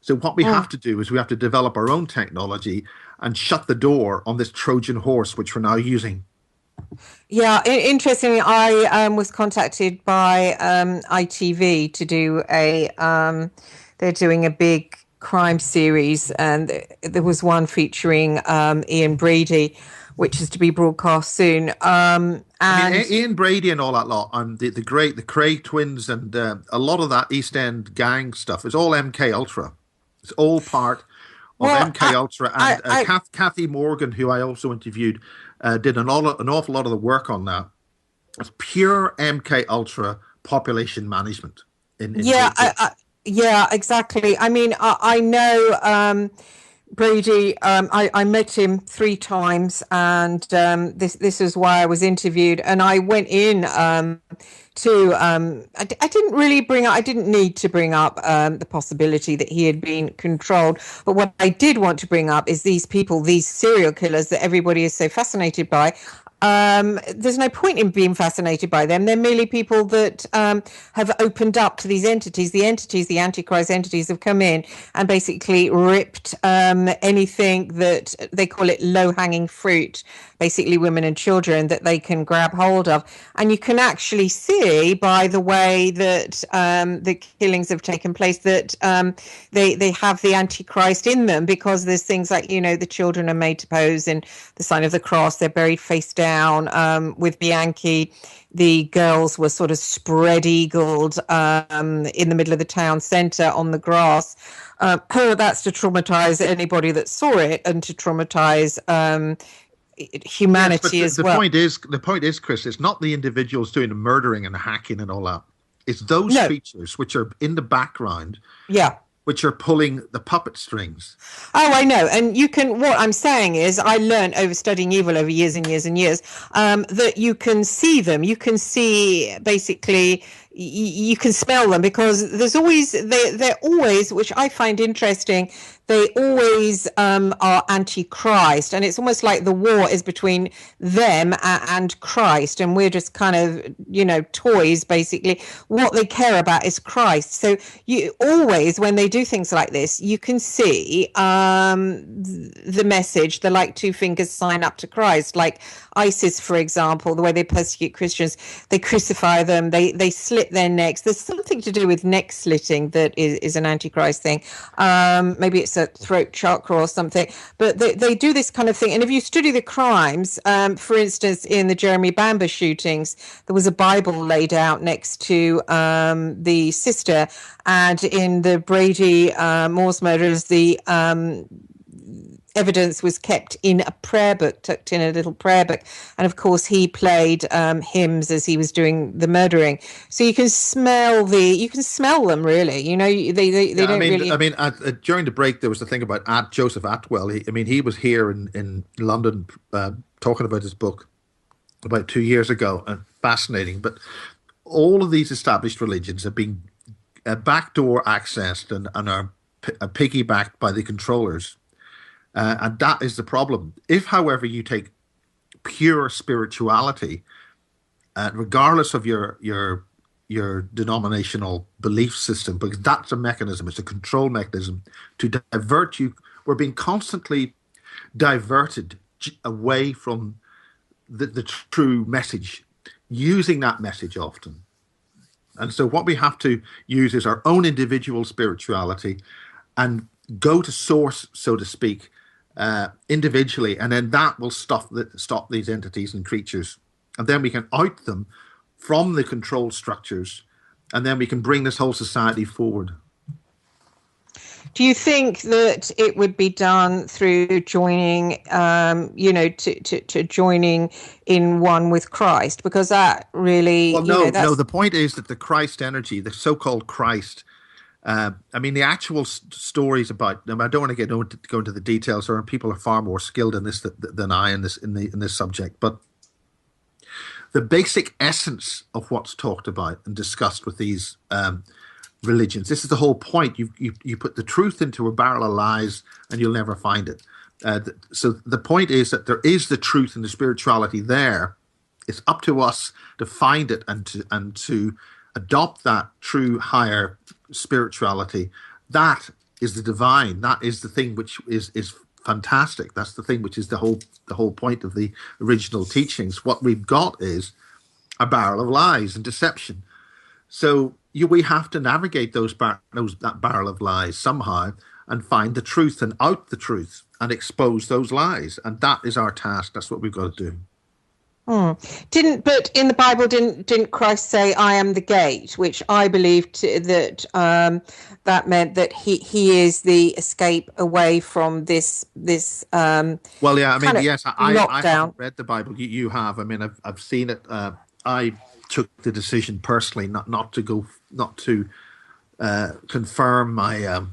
So what we have to do is we have to develop our own technology and shut the door on this Trojan horse, which we're now using. Yeah, interestingly, I was contacted by ITV to do they're doing a big crime series, and there was one featuring Ian Brady, which is to be broadcast soon. Ian Brady and all that lot, and the Cray twins, and a lot of that East End gang stuff is all MK Ultra. It's all part of MK Ultra. And Kathy Morgan, who I also interviewed, did an awful lot of the work on that. It's pure MK Ultra population management. Yeah, exactly. I mean, I know Brady. I met him 3 times, and this is why I was interviewed. And I went in to. I didn't really bring up. I didn't need to bring up the possibility that he had been controlled. But what I did want to bring up is these people, these serial killers that everybody is so fascinated by. There's no point in being fascinated by them. They're merely people that have opened up to these entities. The Antichrist entities have come in and basically ripped anything that they call it low-hanging fruit, basically women and children, that they can grab hold of. And you can actually see by the way that the killings have taken place that they have the Antichrist in them, because there's things like, the children are made to pose in the sign of the cross. They're buried face down. With Bianchi, the girls were sort of spread-eagled in the middle of the town centre on the grass. That's to traumatize anybody that saw it and to traumatize humanity as well. The point is, Chris, it's not the individuals doing the murdering and the hacking and all that. It's those features which are in the background. Yeah. Which are pulling the puppet strings. Oh, I know. And what I'm saying is I learned over studying evil over years and years and years that you can see them. You can see basically, you can smell them, because there's always, they're always, which I find interesting, they always are anti-Christ. And it's almost like the war is between them and Christ. And we're just kind of, toys, basically. What they care about is Christ. So you always, when they do things like this, you can see the message, the like 2 fingers sign up to Christ. Like ISIS, for example, the way they persecute Christians, they crucify them, they slit their necks. There's something to do with neck slitting that is an antichrist thing. Maybe it's a throat chakra or something, but they do this kind of thing. And if you study the crimes, for instance, in the Jeremy Bamber shootings, there was a Bible laid out next to the sister, and in the Brady Moores murders, evidence was kept in a prayer book, tucked in a little prayer book. And of course, he played hymns as he was doing the murdering. So you can smell them, really. You know, they don't really. I mean, during the break, there was the thing about Joseph Atwell. He was here in London talking about his book about 2 years ago, and fascinating. But all of these established religions have been backdoor accessed and are piggybacked by the controllers. And that is the problem. If, however, you take pure spirituality, regardless of your denominational belief system, because that's a mechanism, it's a control mechanism to divert you. We're being constantly diverted away from the true message, using that message often. And so what we have to use is our own individual spirituality and go to source, so to speak, individually, and then that will stop these entities and creatures. And then we can out them from the control structures, and then we can bring this whole society forward. Do you think that it would be done through joining, to joining in one with Christ? Because that really... Well, no, the point is that the Christ energy, the so-called Christ, the actual stories about them, I don't want to go into the details, or people are far more skilled in this than I in this subject, but the basic essence of what's talked about and discussed with these religions. This is the whole point. You put the truth into a barrel of lies and you'll never find it. So the point is that there is the truth and the spirituality there. It's up to us to find it and to adopt that true higher spirituality. That is the divine. That is the thing which is fantastic. That's the thing which is the whole point of the original teachings. What we've got is a barrel of lies and deception. So we have to navigate that barrel of lies somehow and find the truth and out the truth and expose those lies. And that is our task. That's what we've got to do. But in the Bible, didn't Christ say, "I am the gate," which I believed that that meant that he is the escape away from this. Well, yeah, yes, I haven't read the Bible. You have. I've seen it. I took the decision personally not to confirm my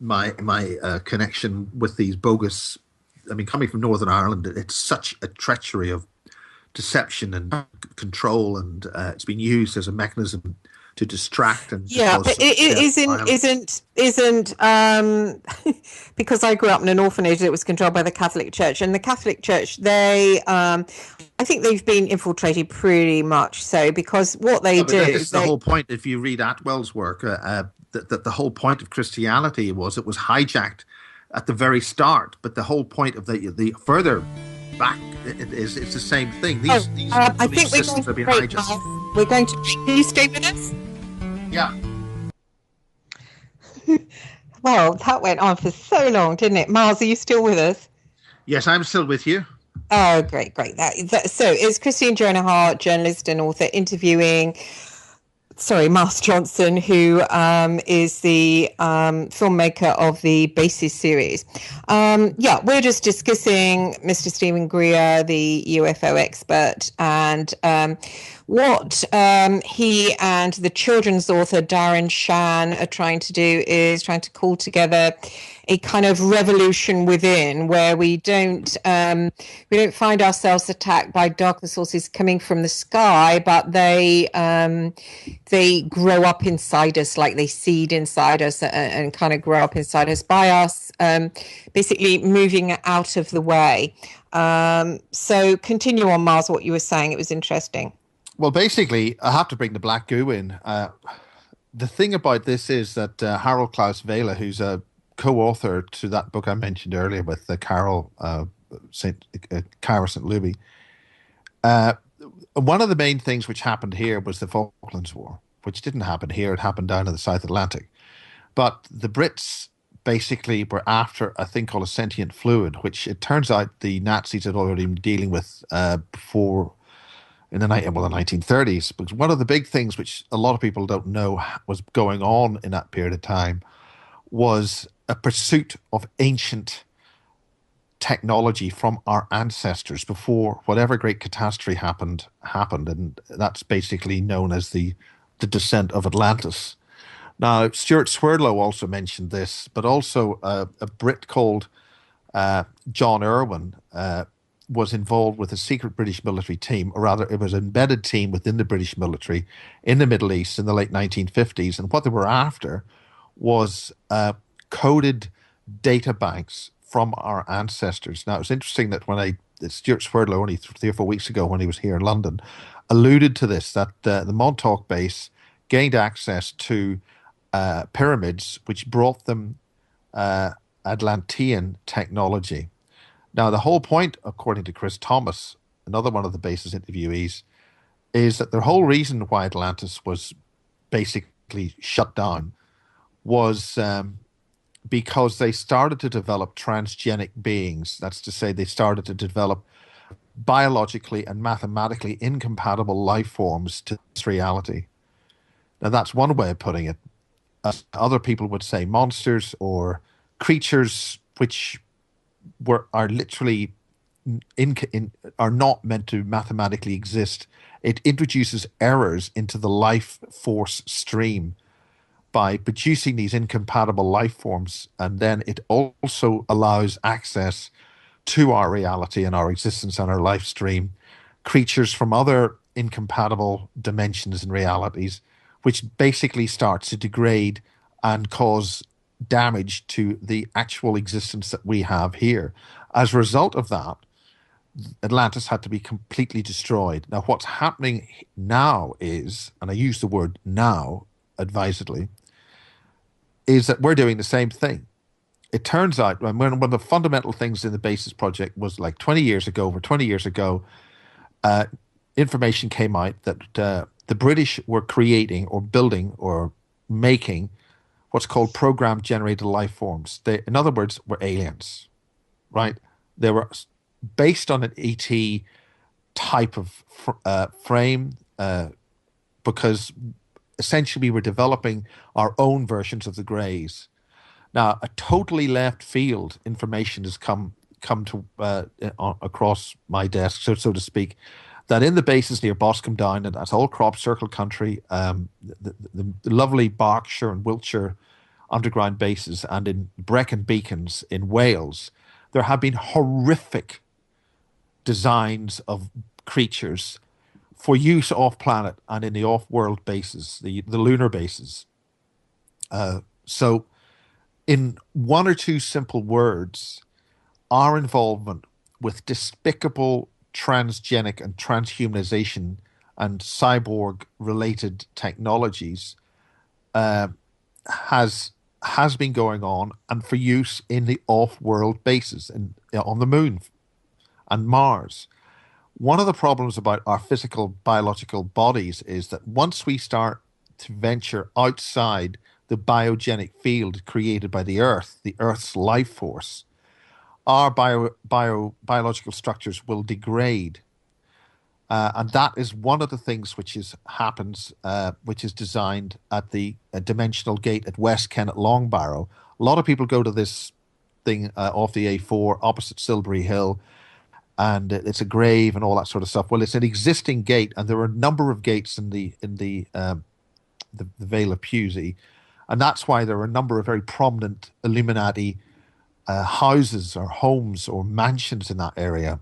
my connection with these bogus. Coming from Northern Ireland, it's such a treachery of deception and control, and it's been used as a mechanism to distract and but it isn't because I grew up in an orphanage that was controlled by the Catholic Church, and the Catholic Church, they I think they've been infiltrated pretty much so, because what they do is the whole point. If you read Atwell's work, that the whole point of Christianity was it was hijacked at the very start, but the whole point of the further back it's the same thing. These I think systems have been hijacked. We're going to. Can you stay with us? Yeah. Well, that went on for so long, didn't it? Miles, are you still with us? Yes, I'm still with you. Oh, great. So it's Christine Joanna Hart, journalist and author, interviewing Miles Johnston, who is the filmmaker of the Basis series. We're just discussing Mr. Stephen Greer, the UFO expert, and what he and the children's author Darren Shan are trying to do is trying to call together a kind of revolution within, where we don't find ourselves attacked by darker sources coming from the sky, but they grow up inside us, like they seed inside us and kind of grow up inside us by us, basically moving out of the way. So continue on, Miles, what you were saying. It was interesting. Well, basically, I have to bring the black goo in. The thing about this is that Harold Klaus Vela, who's a co-author to that book I mentioned earlier with Cara St. Luby, one of the main things which happened here was the Falklands War, which didn't happen here. It happened down in the South Atlantic. But the Brits basically were after a thing called a sentient fluid, which it turns out the Nazis had already been dealing with before in the 1930s. Because one of the big things which a lot of people don't know was going on in that period of time was a pursuit of ancient technology from our ancestors before whatever great catastrophe happened, and that's basically known as the descent of Atlantis. Now, Stuart Swerdlow also mentioned this, but also a Brit called John Irwin was involved with a secret British military team, or rather, it was an embedded team within the British military in the Middle East in the late 1950s. And what they were after was coded data banks from our ancestors. Now, it's interesting that Stuart Swerdlow, only 3 or 4 weeks ago when he was here in London, alluded to this, that the Montauk base gained access to pyramids, which brought them Atlantean technology. Now, the whole point, according to Chris Thomas, another one of the base's interviewees, is that the whole reason why Atlantis was basically shut down was because they started to develop transgenic beings. That's to say, they started to develop biologically and mathematically incompatible life forms to this reality. Now, that's one way of putting it. Other people would say monsters or creatures which are literally are not meant to mathematically exist. It introduces errors into the life force stream by producing these incompatible life forms, and then it also allows access to our reality and our existence and our life stream, creatures from other incompatible dimensions and realities, which basically starts to degrade and cause damage to the actual existence that we have here. As a result of that, Atlantis had to be completely destroyed. Now, what's happening now is, and I use the word now advisedly, is that we're doing the same thing. It turns out one of the fundamental things in the Basis Project was like 20 years ago, information came out that the British were creating or building or making what's called program-generated life forms. They, in other words, were aliens, right? They were based on an ET type of frame because essentially we were developing our own versions of the Greys. Now, a totally left field information has come to across my desk, so to speak, that in the bases near Boscombe Down, and that's all crop circle country, the lovely Berkshire and Wiltshire underground bases, and in Brecon Beacons in Wales, there have been horrific designs of creatures for use off-planet and in the off-world bases, the lunar bases. So in one or two simple words, our involvement with despicable transgenic and transhumanization and cyborg-related technologies has been going on, and for use in the off-world bases and on the Moon and Mars. One of the problems about our physical biological bodies is that once we start to venture outside the biogenic field created by the Earth's life force, our biological structures will degrade. And that is one of the things which happens, which is designed at the dimensional gate at West Ken at Long Barrow. A lot of people go to this thing off the A4 opposite Silbury Hill, and it's a grave and all that sort of stuff. Well, it's an existing gate, and there are a number of gates in the Vale of Pewsey, and that's why there are a number of very prominent Illuminati houses or homes or mansions in that area.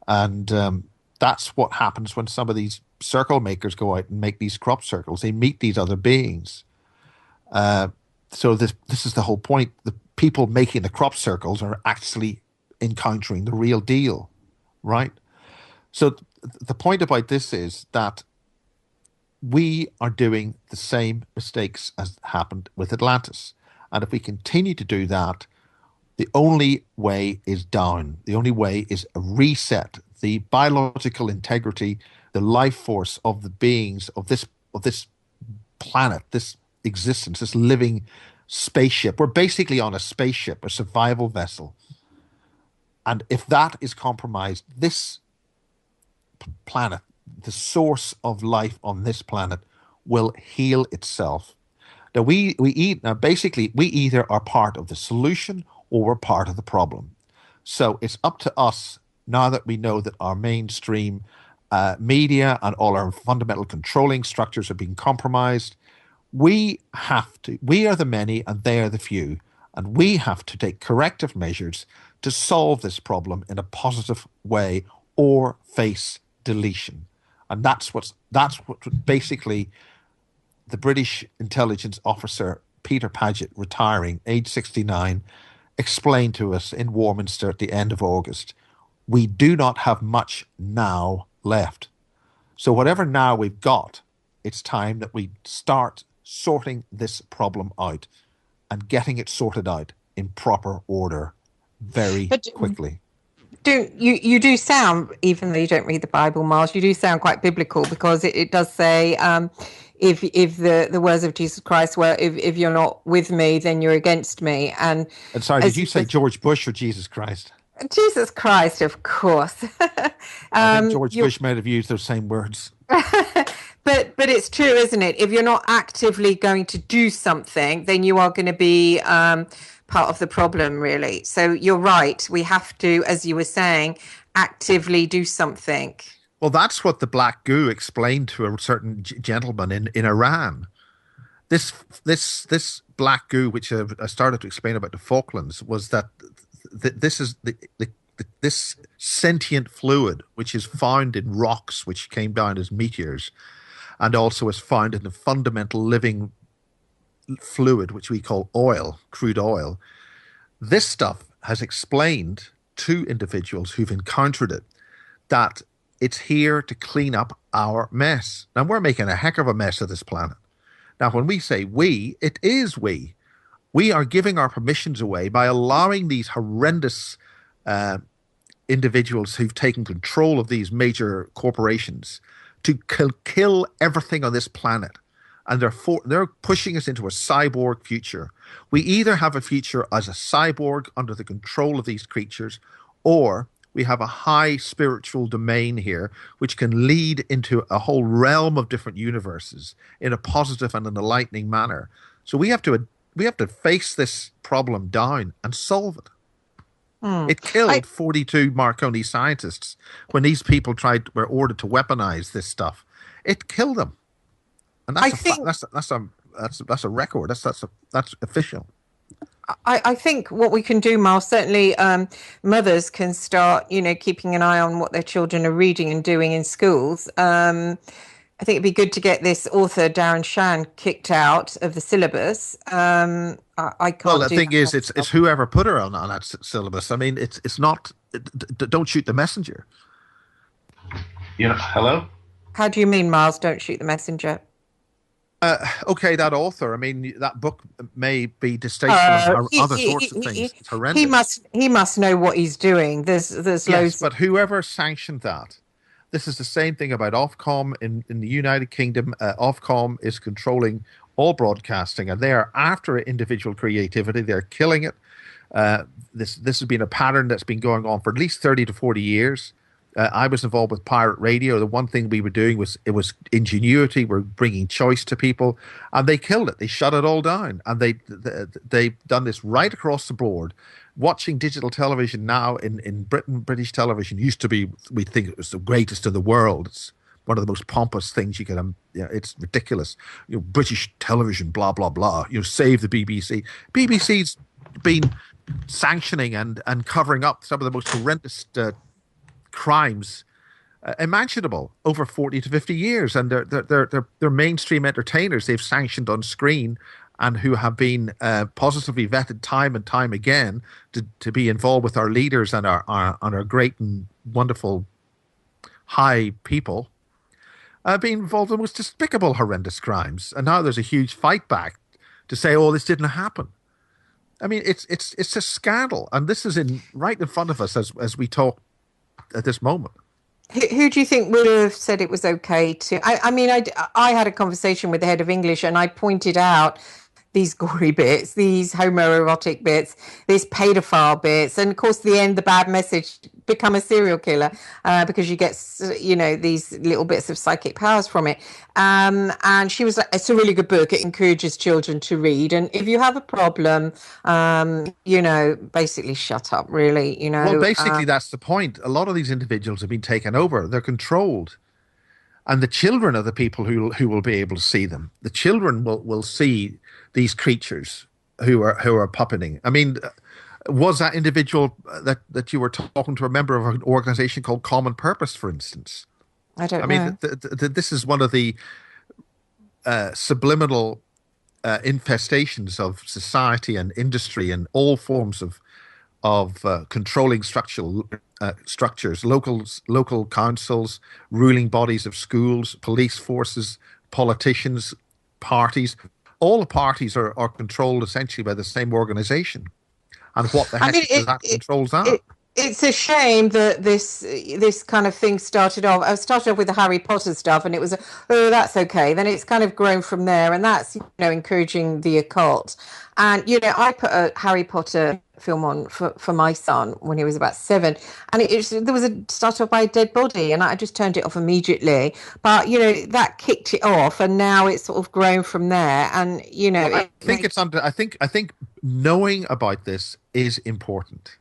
And that's what happens when some of these circle makers go out and make these crop circles. They meet these other beings. So this is the whole point. The people making the crop circles are actually encountering the real deal, right? So the point about this is that we are doing the same mistakes as happened with Atlantis. And if we continue to do that, the only way is down. The only way is a reset. The biological integrity, the life force of the beings of this planet, this existence, this living spaceship. We're basically on a spaceship, a survival vessel. And if that is compromised, this planet, the source of life on this planet, will heal itself. Now basically we either are part of the solution or we're part of the problem. So it's up to us now that we know that our mainstream media and all our fundamental controlling structures are being compromised. We are the many and they are the few, and we have to take corrective measures to solve this problem in a positive way or face deletion. And that's what basically the British intelligence officer Peter Paget, retiring, age 69, explained to us in Warminster at the end of August. We do not have much now left. So whatever now we've got, it's time that we start sorting this problem out and getting it sorted out in proper order very quickly. You do sound, even though you don't read the Bible, Miles, you do sound quite biblical, because it does say, if the words of Jesus Christ were, if you're not with me, then you're against me. And sorry, did you say George Bush or Jesus Christ? Jesus Christ, of course. I think George Bush might have used those same words. But it's true, isn't it? If you're not actively going to do something, then you are going to be part of the problem, really. So you're right. We have to, as you were saying, actively do something. Well, that's what the black goo explained to a certain gentleman in Iran. This black goo, which I started to explain about the Falklands, was that this is this sentient fluid which is found in rocks which came down as meteors, and also is found in the fundamental living fluid which we call oil, crude oil. This stuff has explained to individuals who've encountered it that it's here to clean up our mess. Now, we're making a heck of a mess of this planet. Now, when we say we, it is we. We are giving our permissions away by allowing these horrendous individuals who've taken control of these major corporations to kill everything on this planet. And they're pushing us into a cyborg future. We either have a future as a cyborg under the control of these creatures, or we have a high spiritual domain here which can lead into a whole realm of different universes in a positive and an enlightening manner. So we have to face this problem down and solve it. It killed 42 Marconi scientists when these people were ordered to weaponize this stuff. It killed them, and that's a record. That's official. I think what we can do, Miles, certainly mothers can start, keeping an eye on what their children are reading and doing in schools. I think it'd be good to get this author, Darren Shan, kicked out of the syllabus. I can't. Well, the thing is, it's whoever put her on that syllabus. I mean, it's not. Don't shoot the messenger. Hello? How do you mean, Miles? Don't shoot the messenger. Okay, that author. I mean, that book may be distasteful and other sorts of things. It's horrendous. He must know what he's doing. There's yes, loads. But whoever sanctioned that. This is the same thing about Ofcom in the United Kingdom. Ofcom is controlling all broadcasting, and they are after individual creativity. They're killing it. This has been a pattern that's been going on for at least 30 to 40 years. I was involved with pirate radio. The one thing we were doing was ingenuity. We're bringing choice to people, and they killed it. They shut it all down, and they've done this right across the board. Watching digital television now in Britain, British television used to be, we think it was the greatest in the world. It's one of the most pompous things you can, it's ridiculous. British television, blah, blah, blah. Save the BBC. BBC's been sanctioning and covering up some of the most horrendous crimes imaginable over 40 to 50 years. And they're mainstream entertainers they've sanctioned on screen, and who have been positively vetted time and time again to be involved with our leaders and our great and wonderful high people, being involved in the most despicable, horrendous crimes. And now there's a huge fight back to say, oh, this didn't happen. I mean, it's a scandal. And this is right in front of us as we talk at this moment. Who do you think would have said it was okay to... I had a conversation with the head of English, and I pointed out these gory bits, these homoerotic bits, these paedophile bits, and of course, the bad message become a serial killer because you get, these little bits of psychic powers from it. And she was like, it's a really good book. It encourages children to read. And if you have a problem, basically shut up, really, Well, basically, that's the point. A lot of these individuals have been taken over. They're controlled. And the children are the people who will be able to see them. The children will see these creatures who are puppeting. I mean, was that individual that you were talking to a member of an organization called Common Purpose, for instance? I don't know. mean, this is one of the subliminal infestations of society and industry and all forms of controlling structures, local councils, ruling bodies of schools, police forces, politicians, parties. All the parties are controlled essentially by the same organization. And what the heck does that controls that? It's a shame that this kind of thing started off. I started off with the Harry Potter stuff, and it was, oh, that's okay. Then it's kind of grown from there, and that's encouraging the occult. And I put a Harry Potter film on for my son when he was about 7, and there was a start off by a dead body, and I just turned it off immediately. But that kicked it off, and now it's sort of grown from there. And I think knowing about this is important.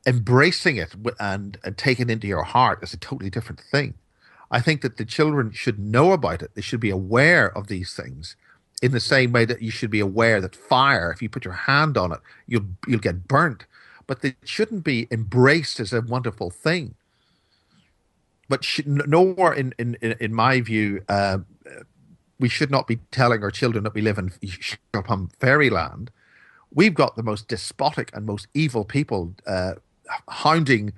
Embracing it and taking it into your heart is a totally different thing. I think that the children should know about it. They should be aware of these things in the same way that you should be aware that fire, if you put your hand on it, you'll get burnt. But it shouldn't be embraced as a wonderful thing. But nowhere in my view, we should not be telling our children that we live in fairyland. We've got the most despotic and most evil people hounding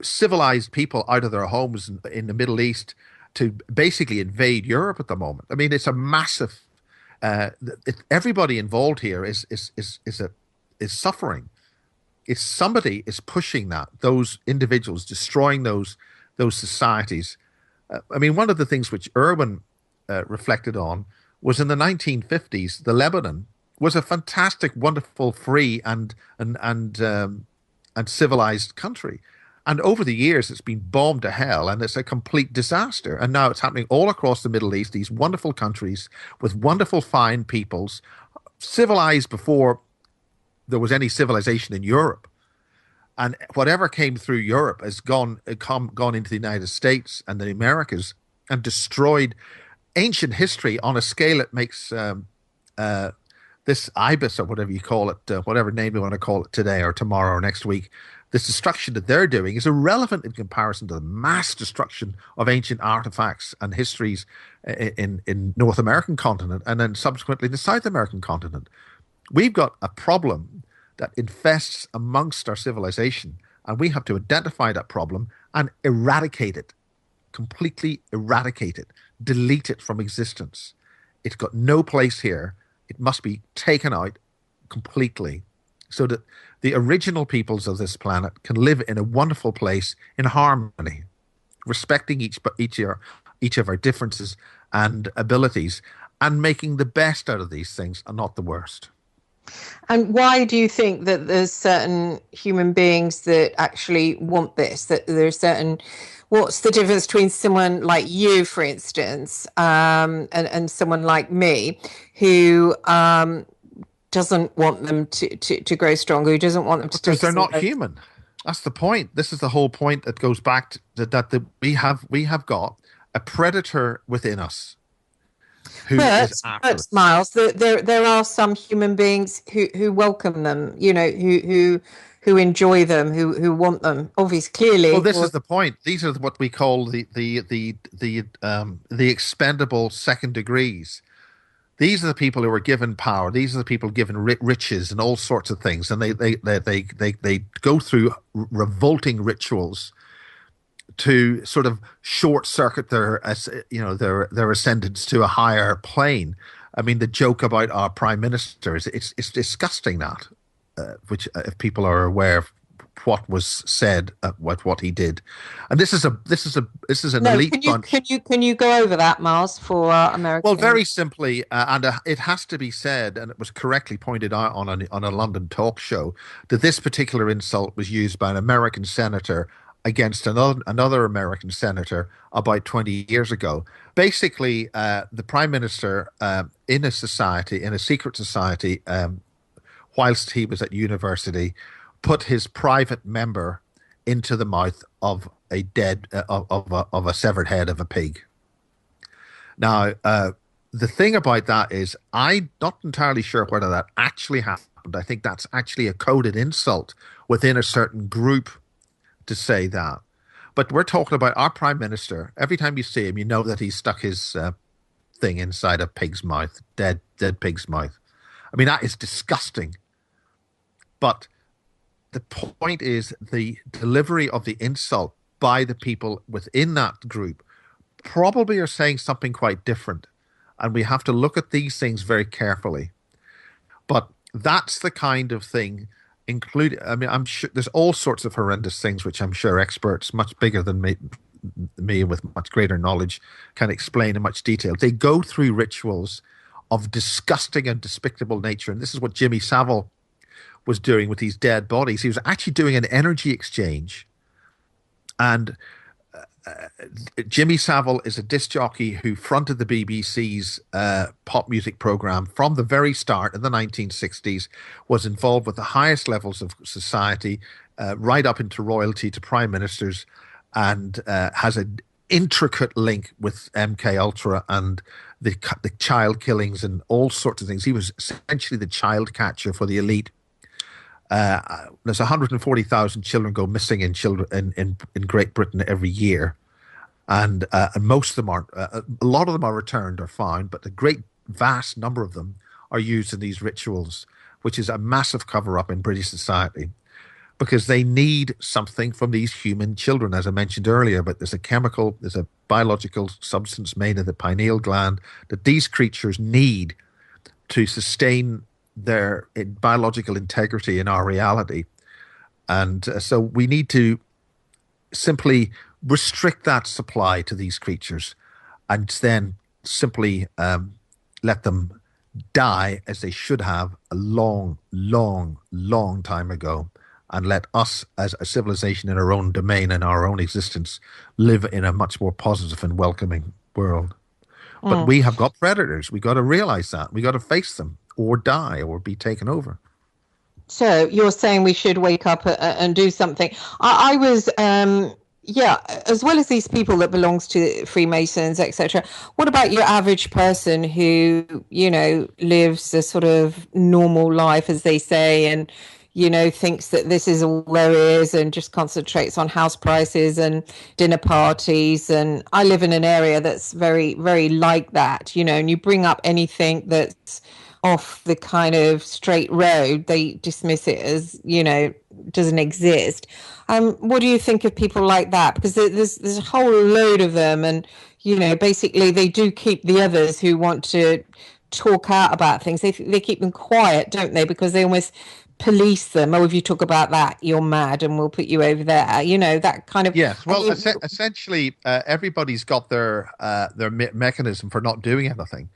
civilized people out of their homes in the Middle East to basically invade Europe at the moment. I mean, it's a massive. Everybody involved here is suffering. If somebody is pushing those individuals, destroying those societies. I mean, one of the things which Irwin reflected on was in the 1950s, the Lebanon was a fantastic, wonderful, free and civilized country. And over the years, it's been bombed to hell, and it's a complete disaster. And now it's happening all across the Middle East, these wonderful countries with wonderful, fine peoples, civilized before there was any civilization in Europe. And whatever came through Europe has gone into the United States and the Americas and destroyed ancient history on a scale that makes this ibis, or whatever you call it, whatever name you want to call it today or tomorrow or next week, this destruction that they're doing is irrelevant in comparison to the mass destruction of ancient artifacts and histories in North American continent and then subsequently the South American continent. We've got a problem that infests amongst our civilization, and we have to identify that problem and eradicate it, completely eradicate it, delete it from existence. It's got no place here. It must be taken out completely so that the original peoples of this planet can live in a wonderful place in harmony, respecting each of our differences and abilities and making the best out of these things and not the worst. And why do you think that there's certain human beings that actually want this, that there's certain... What's the difference between someone like you, for instance, and someone like me who doesn't want them to grow stronger, who doesn't want them to... Because they're not human. That's the point. This is the whole point that goes back to that we have got a predator within us. But Miles, there are some human beings who welcome them, who enjoy them, who want them. Obviously, clearly. Well, this is the point. These are what we call the expendable second degrees. These are the people who are given power. These are the people given riches and all sorts of things, and they go through revolting rituals to sort of short circuit their ascendance to a higher plane. I mean, the joke about our prime minister it's disgusting that. Which, if people are aware of what was said, what he did, and this is an No, elite bunch. can you go over that, Miles, for American? Well, very simply, and it has to be said, and it was correctly pointed out on a London talk show, that this particular insult was used by an American senator against another American senator about 20 years ago. Basically, the prime minister in a secret society, whilst he was at university, put his private member into the mouth of a of a severed head of a pig. Now, the thing about that is, I'm not entirely sure whether that actually happened. I think that's actually a coded insult within a certain group to say that. But we're talking about our prime minister. Every time you see him, you know that he's stuck his thing inside a pig's mouth, dead pig's mouth. I mean, that is disgusting. But the point is, the delivery of the insult by the people within that group probably are saying something quite different. And we have to look at these things very carefully. But that's the kind of thing, I'm sure there's all sorts of horrendous things which I'm sure experts much bigger than me with much greater knowledge can explain in much detail. They go through rituals of disgusting and despicable nature. And this is what Jimmy Savile was doing with these dead bodies. He was actually doing an energy exchange. And Jimmy Savile is a disc jockey who fronted the BBC's pop music program from the very start in the 1960s, was involved with the highest levels of society, right up into royalty to prime ministers, and has an intricate link with MK Ultra and the child killings and all sorts of things. He was essentially the child catcher for the elite. There's 140,000 children go missing in Great Britain every year, and most of them aren't. A lot of them are returned or found, but the great vast number of them are used in these rituals, which is a massive cover-up in British society, because they need something from these human children, as I mentioned earlier. But there's a biological substance made in the pineal gland that these creatures need to sustain their biological integrity in our reality. And so we need to simply restrict that supply to these creatures and then simply let them die as they should have a long, long, long time ago, and let us as a civilization in our own domain and our own existence live in a much more positive and welcoming world. But we have got predators. We got to realize that. We got to face them, or die, or be taken over. So you're saying we should wake up and do something. I was, as well as these people that belongs to Freemasons, etc. What about your average person who, lives a sort of normal life, as they say, and, thinks that this is all there is and just concentrates on house prices and dinner parties? And I live in an area that's very, very like that, and you bring up anything that's off the kind of straight road, they dismiss it as, doesn't exist. What do you think of people like that? Because there's a whole load of them, and, basically they do keep the others who want to talk out about things. They keep them quiet, don't they? Because they almost police them. Oh, if you talk about that, you're mad and we'll put you over there. That kind of... Yes, well, essentially, everybody's got their mechanism for not doing anything.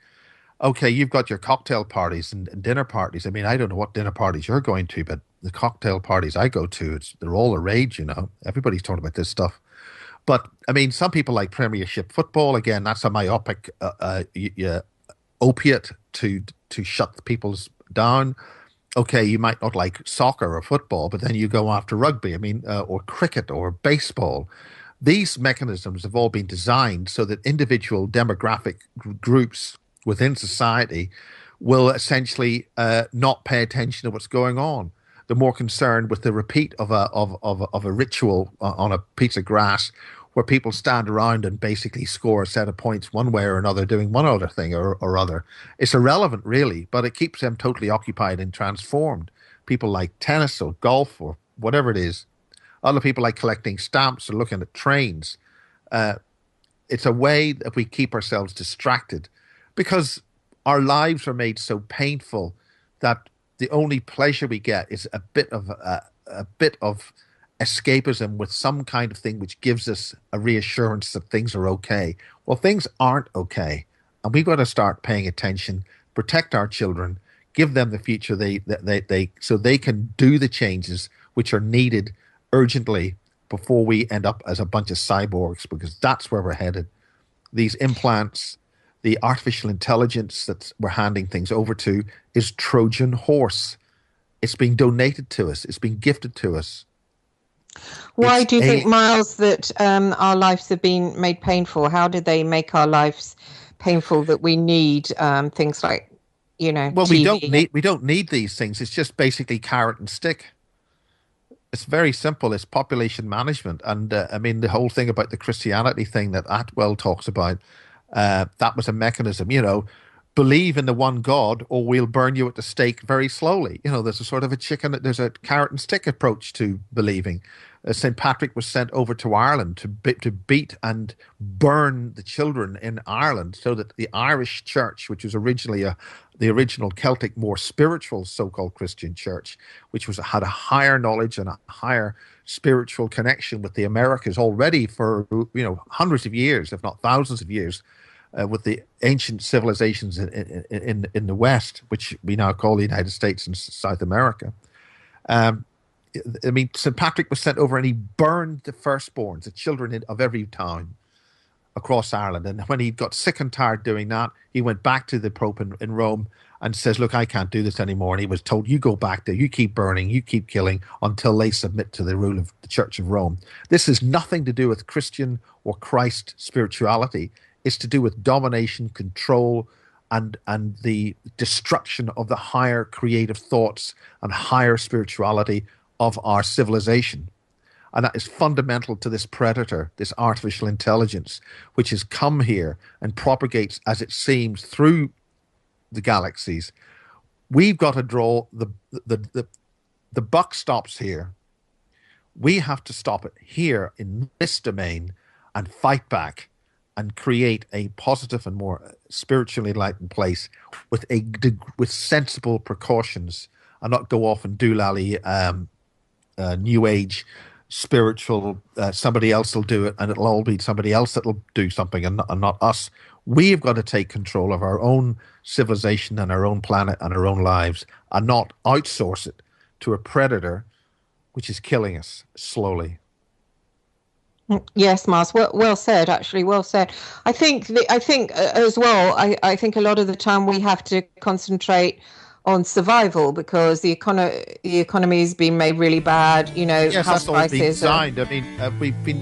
Okay, you've got your cocktail parties and dinner parties. I mean, I don't know what dinner parties you're going to, but the cocktail parties I go to, they're all the rage, Everybody's talking about this stuff. But, I mean, some people like Premiership football. Again, that's a myopic opiate to shut people's down. Okay, you might not like soccer or football, but then you go after rugby, or cricket or baseball. These mechanisms have all been designed so that individual demographic groups within society will essentially not pay attention to what's going on. They're more concerned with the repeat of a ritual on a piece of grass where people stand around and basically score a set of points one way or another, doing one other thing or other. It's irrelevant, really, but it keeps them totally occupied and transformed. People like tennis or golf or whatever it is. Other people like collecting stamps or looking at trains. It's a way that we keep ourselves distracted, because our lives are made so painful that the only pleasure we get is a bit of escapism with some kind of thing which gives us a reassurance that things are okay. Well, things aren't okay, and we've got to start paying attention, protect our children, give them the future so they can do the changes which are needed urgently before we end up as a bunch of cyborgs, because that's where we're headed. These implants, the artificial intelligence that we're handing things over to is Trojan horse. It's being donated to us. It's being gifted to us. Why do you think, Miles, that our lives have been made painful? How did they make our lives painful that we need things like, Well, TV? we don't need these things. It's just basically carrot and stick. It's very simple. It's population management. And the whole thing about the Christianity thing that Atwell talks about, that was a mechanism, believe in the one God or we'll burn you at the stake very slowly. There's a sort of there's a carrot and stick approach to believing. St. Patrick was sent over to Ireland to beat and burn the children in Ireland so that the Irish church, which was originally the original Celtic, more spiritual so-called Christian church, which had a higher knowledge and a higher spiritual connection with the Americas already for hundreds of years, if not thousands of years, with the ancient civilizations in the West, which we now call the United States and South America. St. Patrick was sent over and he burned the firstborns, the children of every town across Ireland. And when he got sick and tired doing that, he went back to the Pope in Rome and says, look, I can't do this anymore. And he was told, you go back there, you keep burning, you keep killing until they submit to the rule of the Church of Rome. This has nothing to do with Christian or Christ spirituality. It's to do with domination, control, and the destruction of the higher creative thoughts and higher spirituality of our civilization. And that is fundamental to this predator, this artificial intelligence, which has come here and propagates, as it seems, through the galaxies. We've got to draw the buck stops here. We have to stop it here in this domain and fight back and create a positive and more spiritually enlightened place with sensible precautions, and not go off and doolally new age spiritual, somebody else will do it and it'll all be somebody else that'll do something and not us. We've got to take control of our own civilization and our own planet and our own lives, and not outsource it to a predator which is killing us slowly. Yes, Miles. Well said. Actually, well said. I think as well. I think a lot of the time we have to concentrate on survival because the economy has been made really bad. Yes, house that's all been prices designed. We've been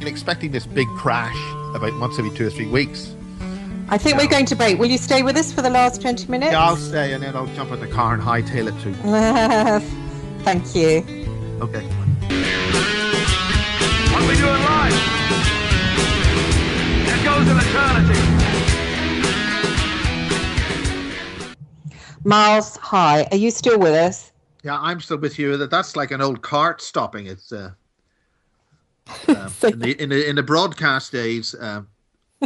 expecting this big crash about once every 2 or 3 weeks. I think we're going to break. Will you stay with us for the last 20 minutes? Yeah, I'll stay, and then I'll jump in the car and hightail it too. Thank you. Okay. What are we doing live? There goes an eternity. Miles, hi. Are you still with us? Yeah, I'm still with you. That's like an old cart stopping. It's in the broadcast days,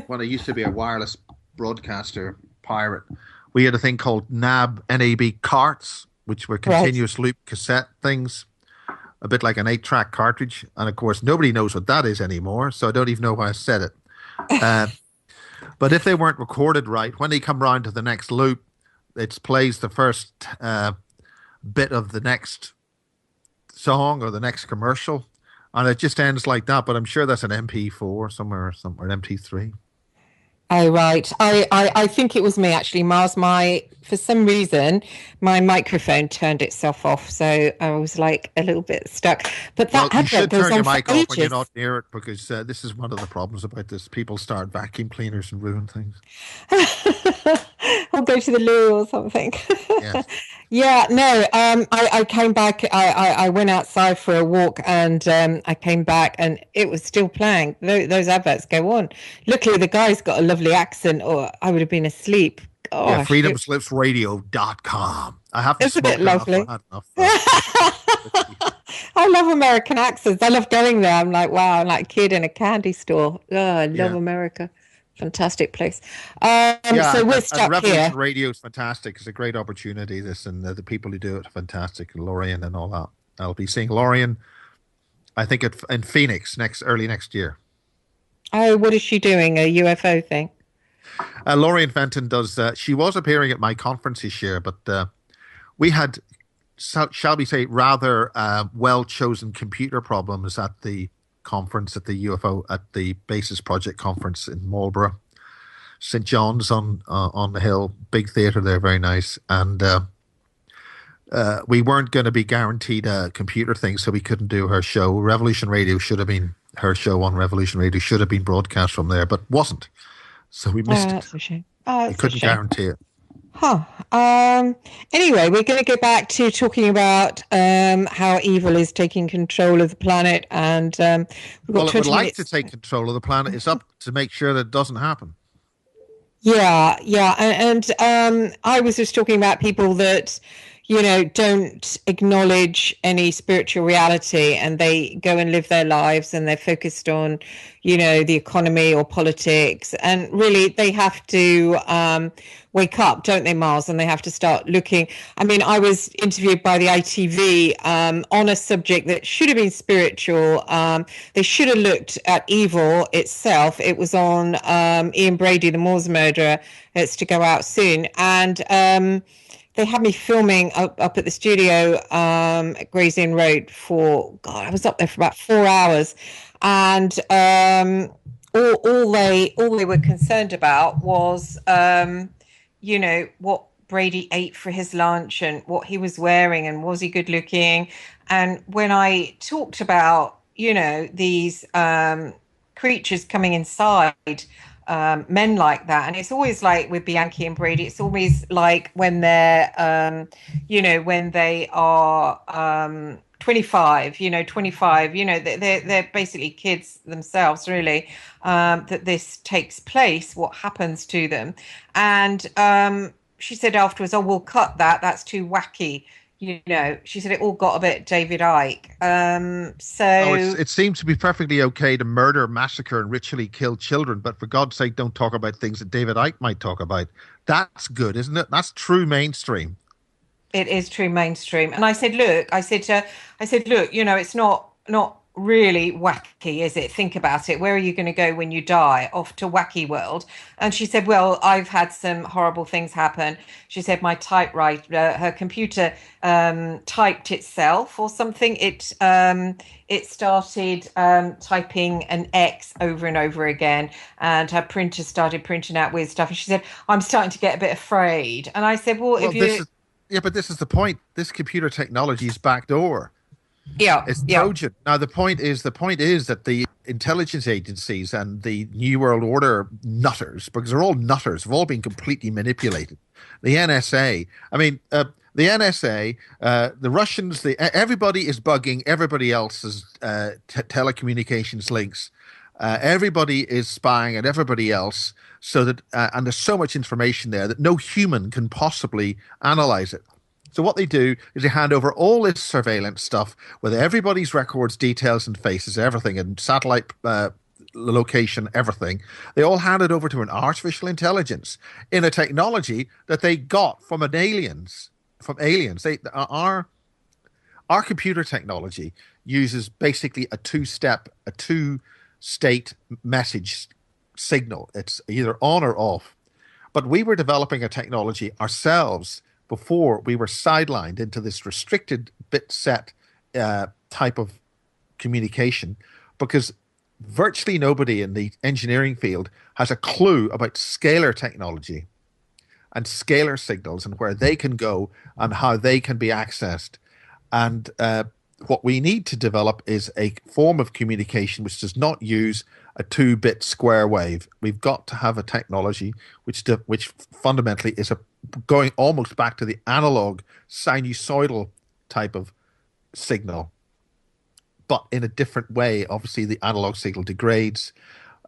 when I used to be a wireless broadcaster pirate, we had a thing called NAB carts, which were continuous loop cassette things, a bit like an 8-track cartridge. And of course, nobody knows what that is anymore, so I don't even know why I said it. But if they weren't recorded right, when they come round to the next loop, it plays the first bit of the next song or the next commercial, and it just ends like that. But I'm sure that's an MP4 somewhere, an MP3. Oh, right. I think it was me, actually, Miles. For some reason, my microphone turned itself off, so I was like a little bit stuck. But that you should goes turn on your mic for off ages. when you're not near it, because this is one of the problems about this. People start vacuum cleaners and ruin things. I'll go to the loo or something. Yes. Yeah, no, I came back, I went outside for a walk, and I came back and it was still playing. Those adverts go on. Luckily, the guy's got a lovely accent, or I would have been asleep. Gosh, Yeah, freedomslipsradio.com. I have to Isn't smoke it lovely? enough. I had enough. I love American accents. I love going there. I'm like, wow, I'm like a kid in a candy store. Oh, I love America. Fantastic place. Yeah, So we're and stuck Revolution here. Radio is fantastic. It's a great opportunity. This and the people who do it are fantastic. Lorian and all that. I'll be seeing Lorian, I think, in Phoenix early next year. Oh, what is she doing? A UFO thing? Lorian Fenton does. She was appearing at my conference this year, but we had, shall we say, rather well-chosen computer problems at the conference at the UFO at the Basis Project conference in Marlborough, St. John's on the hill, big theatre there, very nice, and we weren't going to be guaranteed a computer thing, so we couldn't do her show. Revolution Radio should have been her show on Revolution Radio should have been broadcast from there, but wasn't. So we missed That's it. a shame. Oh, We that's a couldn't shame. guarantee it. Huh. Anyway, we're going to go back to talking about how evil is taking control of the planet, and we've got Well, it 20 would like minutes. to take control of the planet. It's up to make sure that it doesn't happen. Yeah, yeah, and I was just talking about people that, don't acknowledge any spiritual reality, and they go and live their lives, and they're focused on, the economy or politics, and really they have to wake up, don't they, Miles? And they have to start looking. I mean, I was interviewed by the ITV on a subject that should have been spiritual. They should have looked at evil itself. It was on Ian Brady, the Moors murderer. It's to go out soon. And they had me filming up at the studio at Gray's Inn Road for, God, I was up there for about 4 hours. And all they were concerned about was, what Brady ate for his lunch and what he was wearing and was he good looking. And when I talked about, these creatures coming inside men like that, and it's always like with Bianchi and Brady, it's always like when they're, when they are 25, they're basically kids themselves, really, that this takes place, what happens to them. And she said afterwards, oh, we'll cut that. That's too wacky. She said it all got a bit David Icke. It seems to be perfectly okay to murder, massacre, and ritually kill children, but for God's sake, don't talk about things that David Icke might talk about. That's good, isn't it? That's true mainstream. It is true mainstream. And I said, look, it's not really wacky, is it? Think about it. Where are you going to go when you die? Off to wacky world. And she said, well, I've had some horrible things happen. She said my typewriter, her computer typed itself or something. It started typing an X over and over again, and her printer started printing out weird stuff. And she said, I'm starting to get a bit afraid. And I said, well, if you... but this is the point. This computer technology is backdoor. Yeah, it's Trojan. Now the point is that the intelligence agencies and the New World Order nutters, because they're all nutters, have all been completely manipulated. The NSA, the NSA, the Russians, everybody is bugging everybody else's telecommunications links. Everybody is spying at everybody else, so that and there's so much information there that no human can possibly analyze it. So what they do is they hand over all this surveillance stuff with everybody's records, details, and faces, everything, and satellite location, everything. They all hand it over to an artificial intelligence in a technology that they got from aliens. Our computer technology uses basically a two-state message signal. It's either on or off. But we were developing a technology ourselves before we were sidelined into this restricted bit set type of communication, because virtually nobody in the engineering field has a clue about scalar technology and scalar signals and where they can go and how they can be accessed. And what we need to develop is a form of communication which does not use a 2-bit square wave. We've got to have a technology which fundamentally is going almost back to the analog sinusoidal type of signal, but in a different way. Obviously, the analog signal degrades,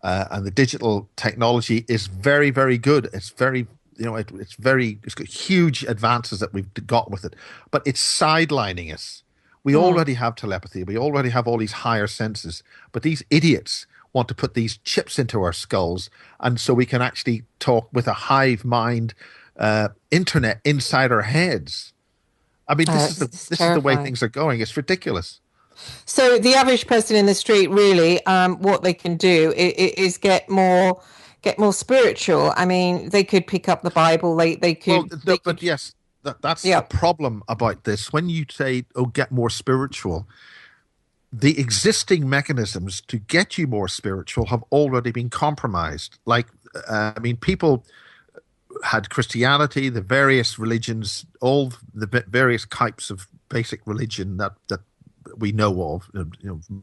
and the digital technology is very, very good. It's very, it's got huge advances that we've got with it, but it's sidelining us. We already have telepathy. We already have all these higher senses, but these idiots want to put these chips into our skulls, and so we can actually talk with a hive mind internet inside our heads. I mean, this is the way things are going. It's ridiculous. So the average person in the street, really, what they can do is get more spiritual. I mean, they could pick up the Bible. They could. Yes, that's the problem about this. When you say, "Oh, get more spiritual," the existing mechanisms to get you more spiritual have already been compromised. Like, I mean, people had Christianity, the various religions, all the various types of basic religion that we know of,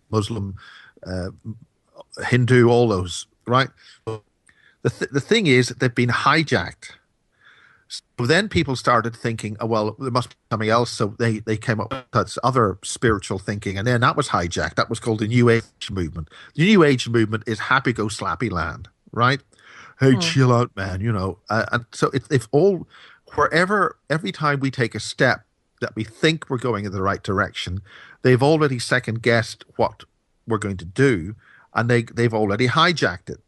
Muslim, Hindu, all those, right? The thing is, they've been hijacked. So then people started thinking, oh, well, there must be something else. So they came up with this other spiritual thinking, and then that was hijacked. That was called the New Age movement. The New Age movement is happy go slappy land, right? Hey, chill out, man, and so if all, every time we take a step that we think we're going in the right direction, they've already second guessed what we're going to do, and they've already hijacked it.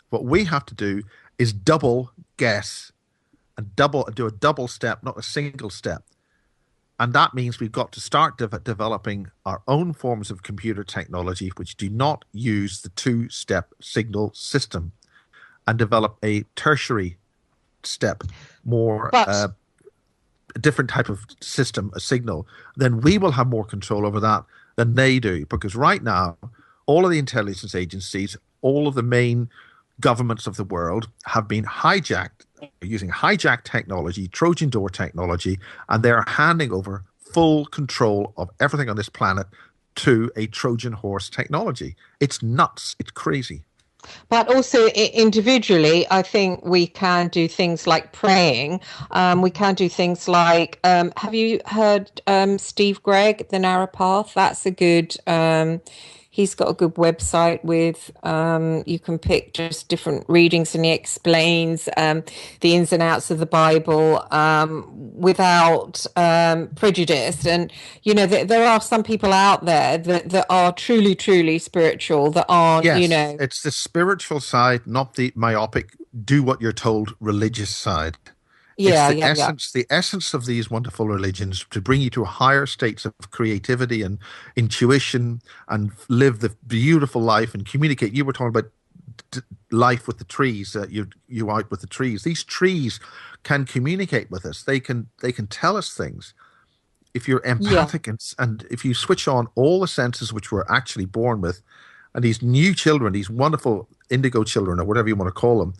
What we have to do is double guess and do a double step, not a single step. And that means we've got to start developing our own forms of computer technology which do not use the two-step signal system, and develop a tertiary step, more a different type of system, a signal. Then we will have more control over that than they do. Because right now, all of the intelligence agencies, all of the main governments of the world have been hijacked, using hijacked technology, Trojan door technology, and they're handing over full control of everything on this planet to a Trojan horse technology. It's nuts. It's crazy. But also individually, I think we can do things like praying. We can do things like, have you heard Steve Gregg, The Narrow Path? That's a good, he's got a good website with, you can pick just different readings, and he explains the ins and outs of the Bible without prejudice. And, there are some people out there that are truly, truly spiritual, that aren't, Yes, it's the spiritual side, not the myopic, do what you're told religious side. The essence of these wonderful religions to bring you to higher states of creativity and intuition and live the beautiful life and communicate. You were talking about life with the trees, you out with the trees. These trees can communicate with us. They can tell us things. If you're empathic and if you switch on all the senses which we're actually born with, and these new children, these wonderful indigo children, or whatever you want to call them,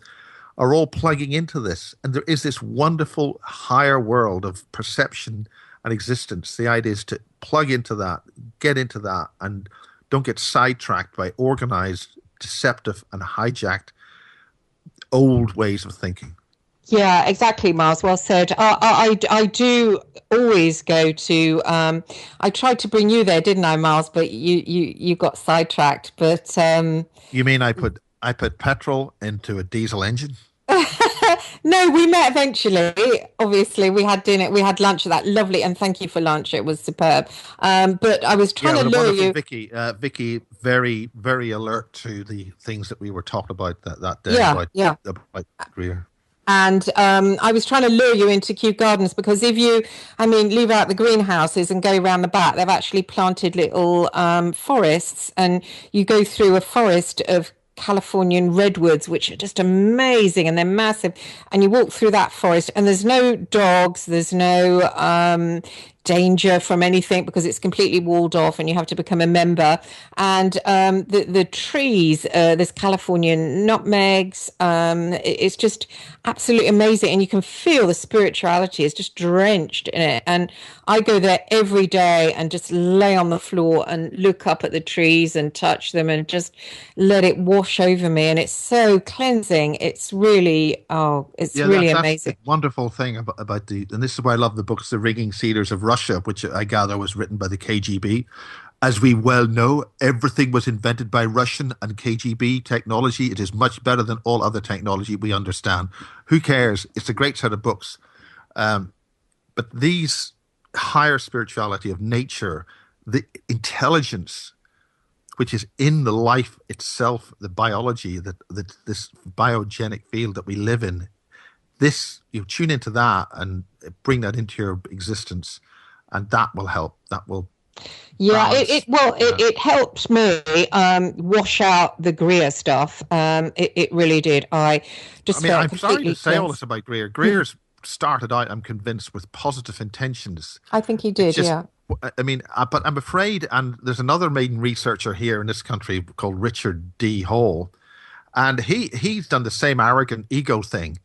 are all plugging into this. And there is this wonderful higher world of perception and existence. The idea is to plug into that, get into that, and don't get sidetracked by organized, deceptive, and hijacked old ways of thinking. Yeah, exactly, Miles. Well said. I do always go to. I tried to bring you there, didn't I, Miles? But you got sidetracked. But you mean I put petrol into a diesel engine? No, we met eventually. Obviously, we had dinner, we had lunch at that lovely, and thank you for lunch. It was superb. But I was trying to lure you. Vicky, very, very alert to the things that we were talking about that day. About Greer. And I was trying to lure you into Kew Gardens, because if you, leave out the greenhouses and go around the back, they've actually planted little forests, and you go through a forest of Californian redwoods, which are just amazing, and they're massive. And you walk through that forest, and there's no dogs, there's no danger from anything, because it's completely walled off, and you have to become a member. And the trees, there's Californian nutmegs. It's just absolutely amazing, and you can feel the spirituality is just drenched in it. And I go there every day and just lay on the floor and look up at the trees and touch them and just let it wash over me. And it's so cleansing. It's really, really amazing. That's the wonderful thing about and this is why I love the books, The Ringing Cedars of Russia, which I gather was written by the KGB. As we well know, everything was invented by Russian and KGB technology. It is much better than all other technology we understand. Who cares? It's a great set of books. But these higher spirituality of nature, the intelligence, which is in the life itself, the biology, that this biogenic field that we live in. This, you tune into that and bring that into your existence, and that will help. That will. Yeah, it helped me wash out the Greer stuff. It really did. I mean, I'm sorry to say all this about Greer. Greer's started out, I'm convinced, with positive intentions. I think he did, yeah. I mean, but I'm afraid, and there's another main researcher here in this country called Richard D. Hall, and he's done the same arrogant ego thing.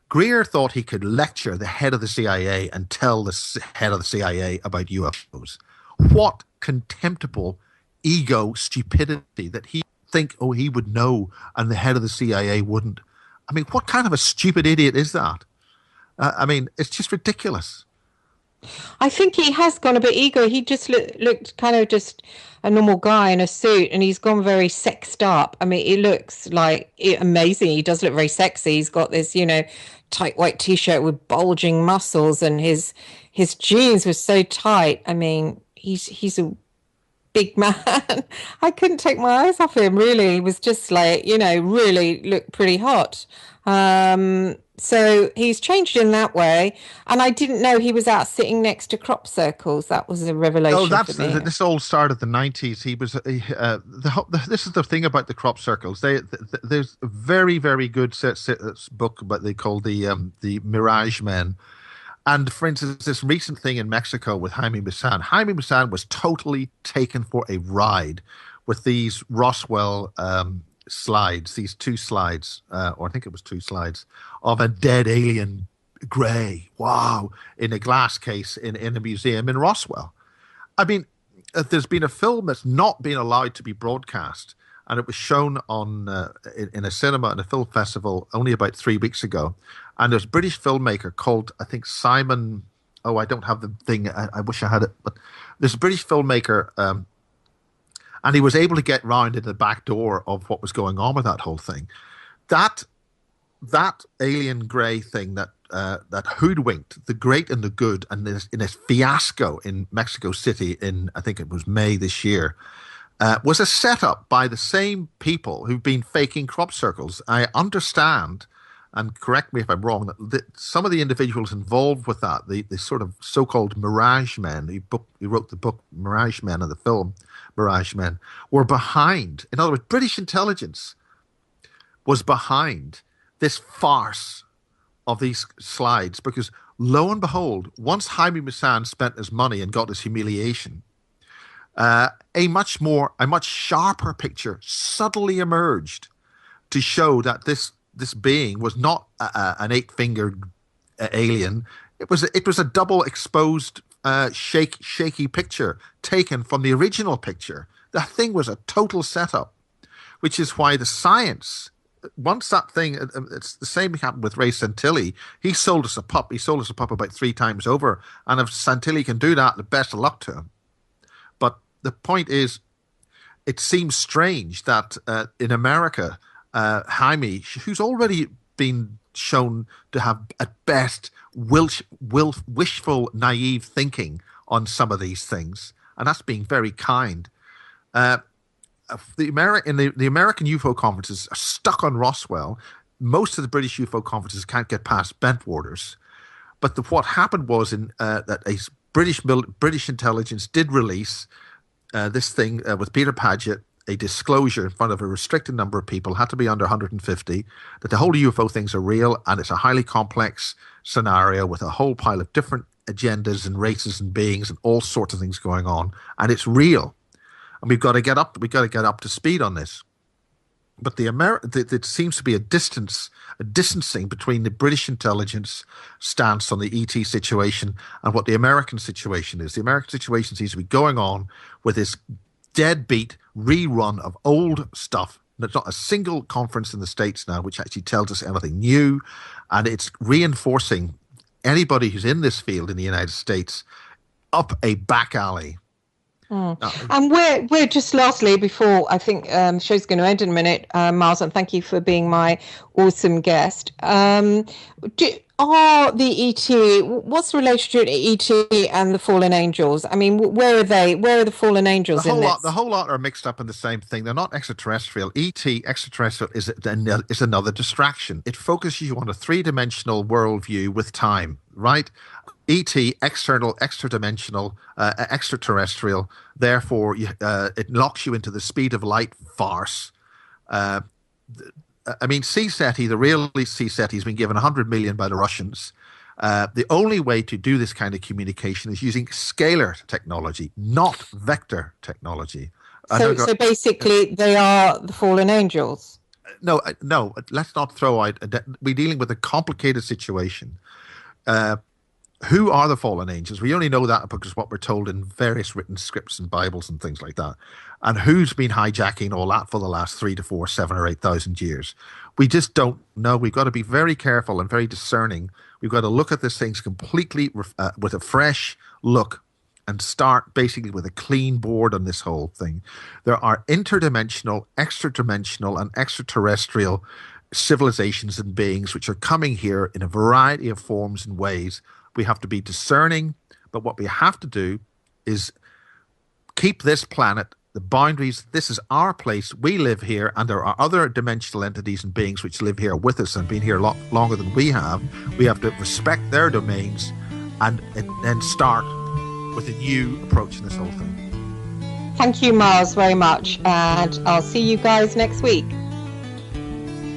Greer thought he could lecture the head of the CIA and tell the head of the CIA about UFOs. What contemptible ego stupidity that he think, he would know and the head of the CIA wouldn't. I mean, what kind of a stupid idiot is that? I mean, it's just ridiculous. I think he has gone a bit ego. He just looked kind of just a normal guy in a suit, and he's gone very sexed up. I mean, he looks like amazing. He does look very sexy. He's got this, tight white T-shirt with bulging muscles, and his jeans were so tight. I mean, he's a big man. I couldn't take my eyes off him, really. He was just like, really looked pretty hot. So he's changed in that way, and I didn't know he was out sitting next to crop circles. That was a revelation for me. This all started in the 90s. He was this is the thing about the crop circles. There's a very, very good book about they call the Mirage Men. And for instance, this recent thing in Mexico with Jaime Maussan. Jaime Maussan was totally taken for a ride with these Roswell slides, these two slides, or I think it was two slides, of a dead alien grey, wow, in a glass case in a museum in Roswell. I mean, there's been a film that's not been allowed to be broadcast, and it was shown on in a cinema and a film festival only about 3 weeks ago. And there's a British filmmaker called, I think, Simon. Oh, I don't have the thing. I wish I had it. But there's a British filmmaker, and he was able to get round in the back door of what was going on with that whole thing. That alien grey thing that hoodwinked the great and the good, and in this fiasco in Mexico City in, I think it was May this year, was a setup by the same people who've been faking crop circles. I understand, and correct me if I'm wrong, that some of the individuals involved with that, the sort of so-called Mirage Men, who wrote the book Mirage Men and the film Mirage Men, were behind. In other words, British intelligence was behind this farce of these slides, because lo and behold, once Jaime Maussan spent his money and got his humiliation, a much sharper picture suddenly emerged to show that this being was not an 8-fingered alien. It was a double exposed shaky picture taken from the original picture. The thing was a total setup, which is why the science, once that thing, it's the same happened with Ray Santilli. He sold us a pup. He sold us a pup about 3 times over. And if Santilli can do that, the best of luck to him. But the point is, it seems strange that in America, Jaime, who's already been shown to have, at best, wishful, naive thinking on some of these things, and that's being very kind. The American UFO conferences are stuck on Roswell. Most of the British UFO conferences can't get past Bentwaters. But what happened was that a British intelligence did release this thing with Peter Paget, a disclosure in front of a restricted number of people, had to be under 150, that the whole UFO things are real, and it's a highly complex scenario with a whole pile of different agendas and races and beings and all sorts of things going on, and it's real. And we've got to get up to speed on this. But there seems to be a distancing between the British intelligence stance on the ET situation and what the American situation is. The American situation seems to be going on with this deadbeat rerun of old stuff. There's not a single conference in the States now which actually tells us anything new, and it's reinforcing anybody who's in this field in the United States up a back alley. And we're just lastly, before I think the show's going to end in a minute, Miles, and thank you for being my awesome guest. Are the ET, what's the relationship to ET and the fallen angels? I mean, where are they? Where are the fallen angels in this? The whole lot are mixed up in the same thing. They're not extraterrestrial. ET, extraterrestrial, is another distraction. It focuses you on a three-dimensional worldview with time, right? ET, external, extra-dimensional, extraterrestrial. Therefore, it locks you into the speed of light farce. I mean, CSETI, the real CSETI, has been given 100 million by the Russians. The only way to do this kind of communication is using scalar technology, not vector technology. So basically, they are the fallen angels. No, let's not throw out. We're dealing with a complicated situation. Who are the fallen angels? We only know that because what we're told in various written scripts and Bibles and things like that. And who's been hijacking all that for the last 3 to 4, 7 or 8,000 years? We just don't know. We've got to be very careful and very discerning. We've got to look at this things completely with a fresh look and start basically with a clean board on this whole thing. There are interdimensional, extra-dimensional, and extraterrestrial civilizations and beings which are coming here in a variety of forms and ways. We have to be discerning, but what we have to do is keep this planet, the boundaries. This is our place. We live here, and there are other dimensional entities and beings which live here with us and been here a lot longer than we have. We have to respect their domains and then start with a new approach in this whole thing. Thank you, Miles, very much, and I'll see you guys next week.